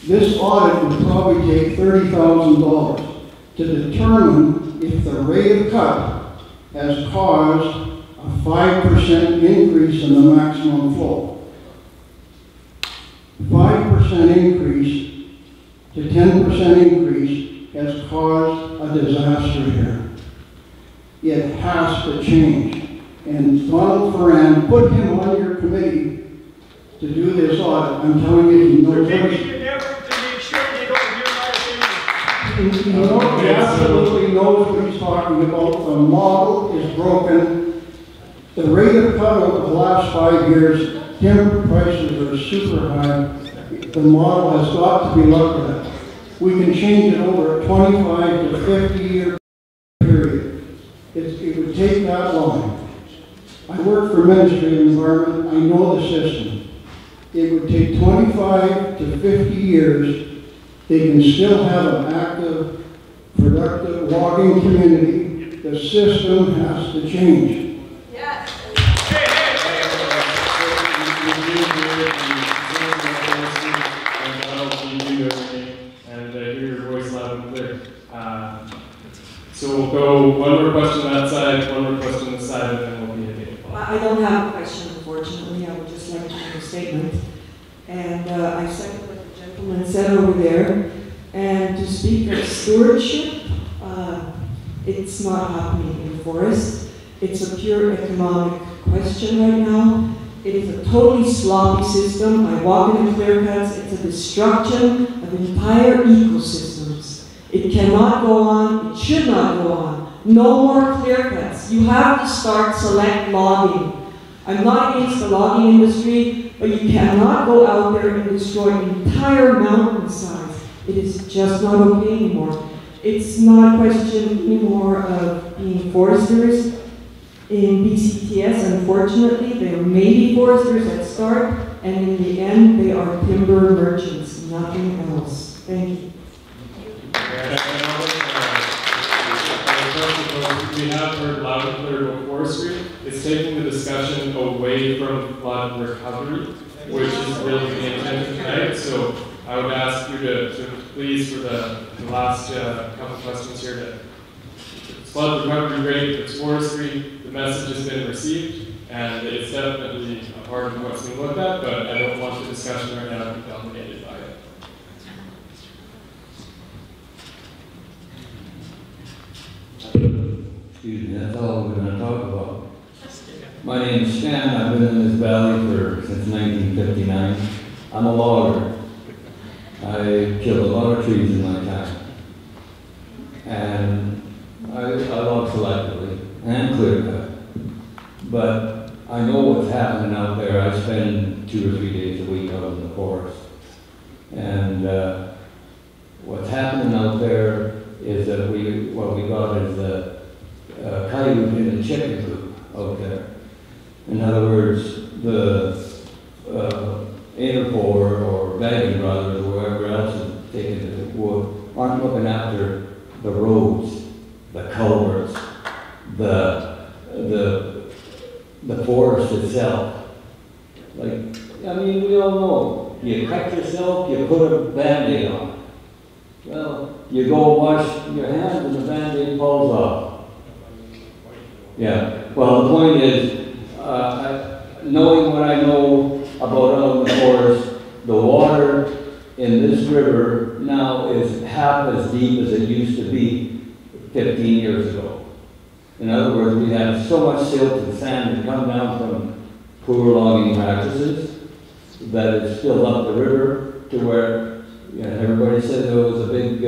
This audit would probably take $30,000 to determine if the rate of cut has caused a 5% increase in the maximum flow. 5% increase to 10% increase has caused a disaster here. It has to change. And Donald Ferrand, put him on your committee to do this audit. I'm telling you, he knows what he's doing. He absolutely knows what he's talking about. The model is broken. The rate of cut over the last 5 years, timber prices are super high. The model has got to be looked at. We can change it over a 25 to 50 year period. It would take that long. I work for Ministry of Environment. I know the system. It would take 25 to 50 years. They can still have an active, productive logging community. The system has to change. Yes. And hear your voice loud and clear. So we'll go one more question on that side, one more question on this side, and then we'll be hitting it. I don't have a question, unfortunately. I would just like to make a statement. And I second what the gentleman said over there. And to speak of stewardship, it's not happening in the forest. It's a pure economic question right now. It is a totally sloppy system. I walk in the clear cuts. It's a destruction of entire ecosystems. It cannot go on. It should not go on. No more clear cuts. You have to start select logging. I'm not against the logging industry, but you cannot go out there and destroy entire mountainsides. It is just not okay anymore. It's not a question anymore of being foresters in BCTS. Unfortunately, there may be foresters that start, and in the end, they are timber merchants, nothing else. Thank you. We have heard loud and clear about forestry. It's taking the discussion away from flood recovery, which is really the intent of tonight. So I would ask you to please, for the last couple questions here, to flood recovery rate, it's forestry, the message has been received, and it's definitely a part of what's being looked at, but I don't want the discussion right now to be dominated by it. Excuse me, that's all we're going to talk about. My name is Stan. I've been in this valley since 1959. I'm a logger. I killed a lot of trees in my time. And I log selectively and clear cut. But I know what's happening out there. I spend 2 or 3 days a week out in the forest. And what's happening out there is that what we got is a coyote in a chicken coop out there. In other words, the Interfor or Bagging Brothers or whoever else is taking the wood aren't looking after the roads, the culverts, the forest itself. Like, I mean, we all know, you cut yourself, you put a Band-Aid on. Well, you go wash your hands and the Band-Aid falls off. Yeah, well, the point is, knowing what I know about out in the forest, the water in this river now is half as deep as it used to be 15 years ago. In other words, we have so much silt and sand that come down from poor logging practices that it's filled up the river to where, you know, everybody said there was a big,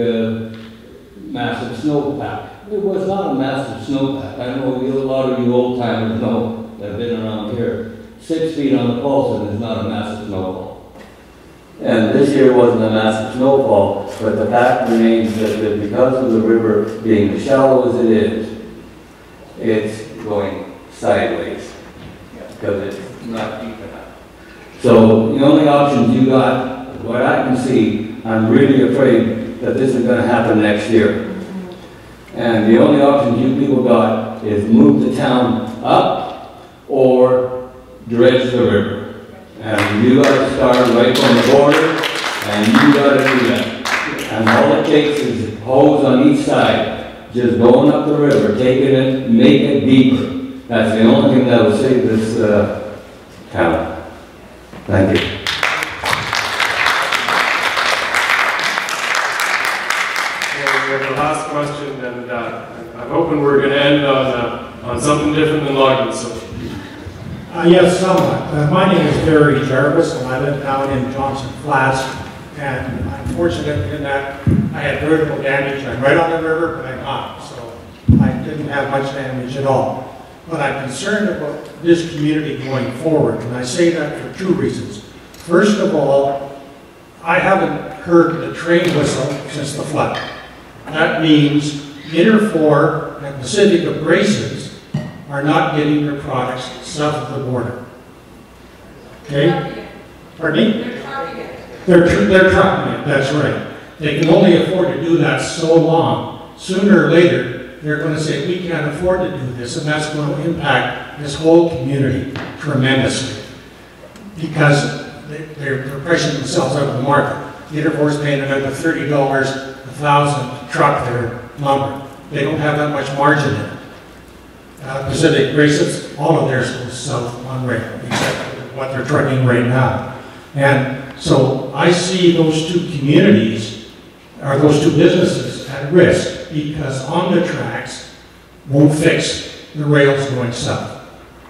massive snowpack. It was not a massive snowpack. I know a lot of you old timers know that have been around here. 6 feet on the Paulson is not a massive snowfall. And this year wasn't a massive snowfall, but the fact remains that because of the river being as shallow as it is, it's going sideways because it's not deep enough. So the only options you got, what I can see, I'm really afraid that this is going to happen next year. And the only options you people got is move the town up or dredge the river. And you got to start right from the border, and you got to do that. And all it takes is hose on each side, just going up the river, taking it, make it deeper. That's the only thing that will save this town. Thank you. The last question, and I'm hoping we're going to end on something different than logging. So. Yes, somewhat. My name is Barry Jarvis, and I live down in Johnson Flats. And I'm fortunate in that I had vertical damage. I'm right on the river, but I'm not, so I didn't have much damage at all. But I'm concerned about this community going forward, and I say that for 2 reasons. First of all, I haven't heard the train whistle since the flood. That means Interfor and Pacific Abrasives are not getting their products south of the border. Okay? Pardon me? They're trucking it, that's right. They can only afford to do that so long. Sooner or later, they're going to say, we can't afford to do this, and that's going to impact this whole community tremendously. Because they're pricing themselves out of the market. Interfor is paying another $30 a thousand to truck their lumber. They don't have that much margin in it. Pacific Abrasives, all of theirs goes south one way, except what they're trucking right now. And so I see those 2 communities, or those 2 businesses at risk because on the tracks won't fix the rails going south.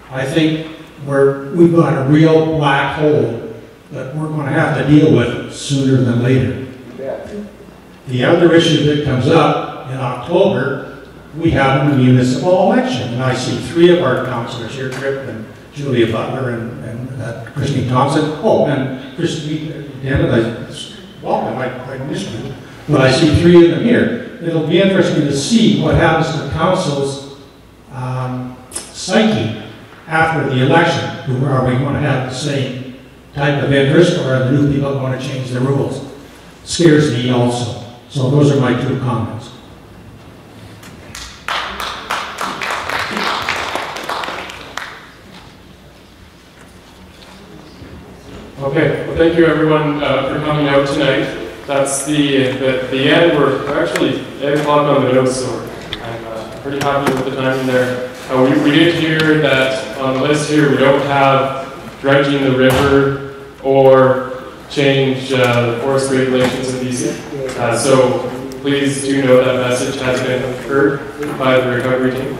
I think we've got a real black hole that we're going to have to deal with sooner than later. The other issue that comes up in October we have a municipal election. And I see 3 of our councillors here, Tripp and Julia Butler and Christine Thompson. Oh, and Christine, welcome, I missed you. But I see 3 of them here. It'll be interesting to see what happens to the council's psyche after the election. Are we going to have the same type of interest, or are the new people going to change the rules? Scares me also. So those are my 2 comments. Okay, well thank you everyone for coming out tonight. That's the end. We're actually 8 o'clock on the nose, so I'm pretty happy with the timing there. We did hear that on the list here we don't have dredging the river or change the forest regulations in BC. So please do know that message has been heard by the recovery team.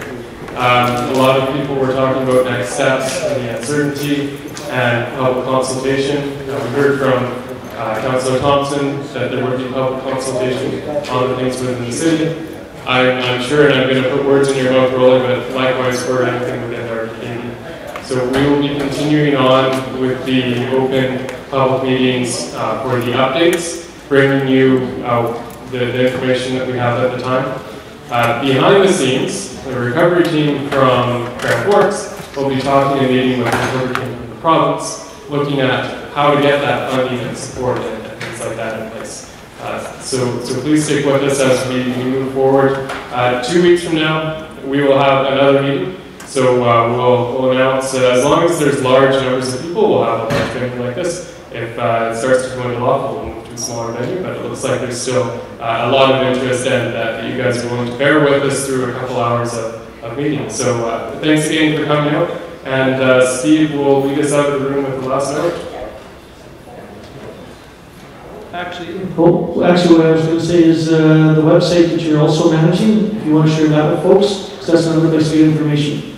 A lot of people were talking about next steps and the uncertainty and public consultation. We heard from Councillor Thompson that there would be public consultation on the things within the city. I'm sure, and I'm going to put words in your mouth, Rolly, but likewise for anything within our community. So we will be continuing on with the open public meetings for the updates, bringing you the information that we have at the time. Behind the scenes, the recovery team from Grand Forks will be talking and meeting with the recovery team from the province, looking at how to get that funding and support and things like that in place. So please stick with us as we move forward. 2 weeks from now, we will have another meeting. So we'll announce, as long as there's large numbers of people, we'll have a large venue like this. If it starts to dwindle off, we'll move to a smaller venue, but it looks like there's still a lot of interest and that you guys are willing to bear with us through a couple hours of meetings. So thanks again for coming out, and Steve will lead us out of the room with the last note. Actually, what I was going to say is the website that you're also managing, if you want to share that with folks, because that's another place to get information.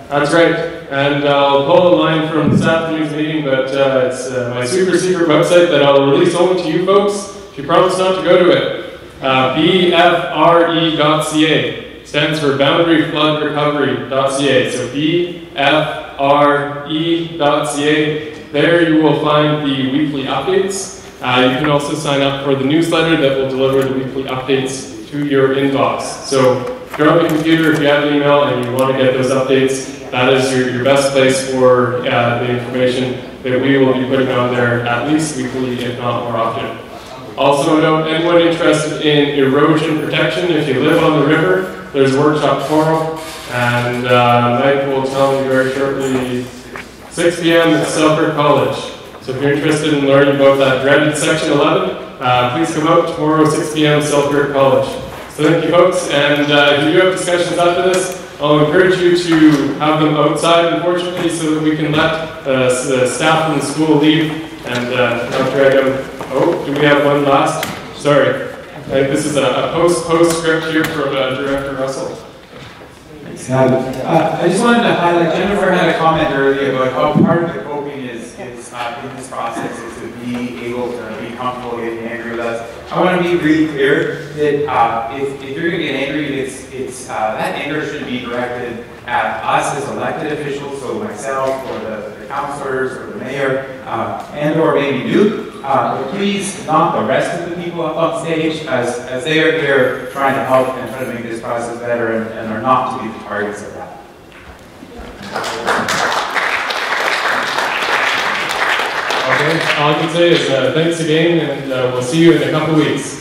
That's right, and I'll pull a line from this afternoon's meeting, but it's my super secret website that I'll release only to you folks if you promise not to go to it. BFRE.ca stands for Boundary Flood Recovery.ca. So BFRE.ca. There you will find the weekly updates. You can also sign up for the newsletter that will deliver the weekly updates to your inbox. So if you're on the computer, if you have an email and you want to get those updates, that is your best place for the information that we will be putting on there at least weekly, if not more often. Also note, anyone interested in erosion protection, if you live on the river, there's a workshop tomorrow, and Mike will tell me very shortly, 6 p.m. at Selkirk College. So if you're interested in learning about that dreaded Section 11, please come out tomorrow, 6 p.m. Selkirk College. So thank you, folks. And if you do have discussions after this, I'll encourage you to have them outside, unfortunately, so that we can let the staff from the school leave and not drag them. Oh, do we have one last? Sorry. I think this is a postscript here from Director Russell. I just wanted to highlight, Jennifer had a comment earlier about how part of the coping is in this process is to be able to be comfortable getting angry with us. I want to be really clear that if you're going to get angry, that anger should be directed at us as elected officials, so myself or the councillors or the mayor and or maybe you. But please not the rest of the people up on stage as they are here trying to help and try to make this process better and are not to be the targets of that. Okay, all I can say is thanks again, and we'll see you in a couple weeks.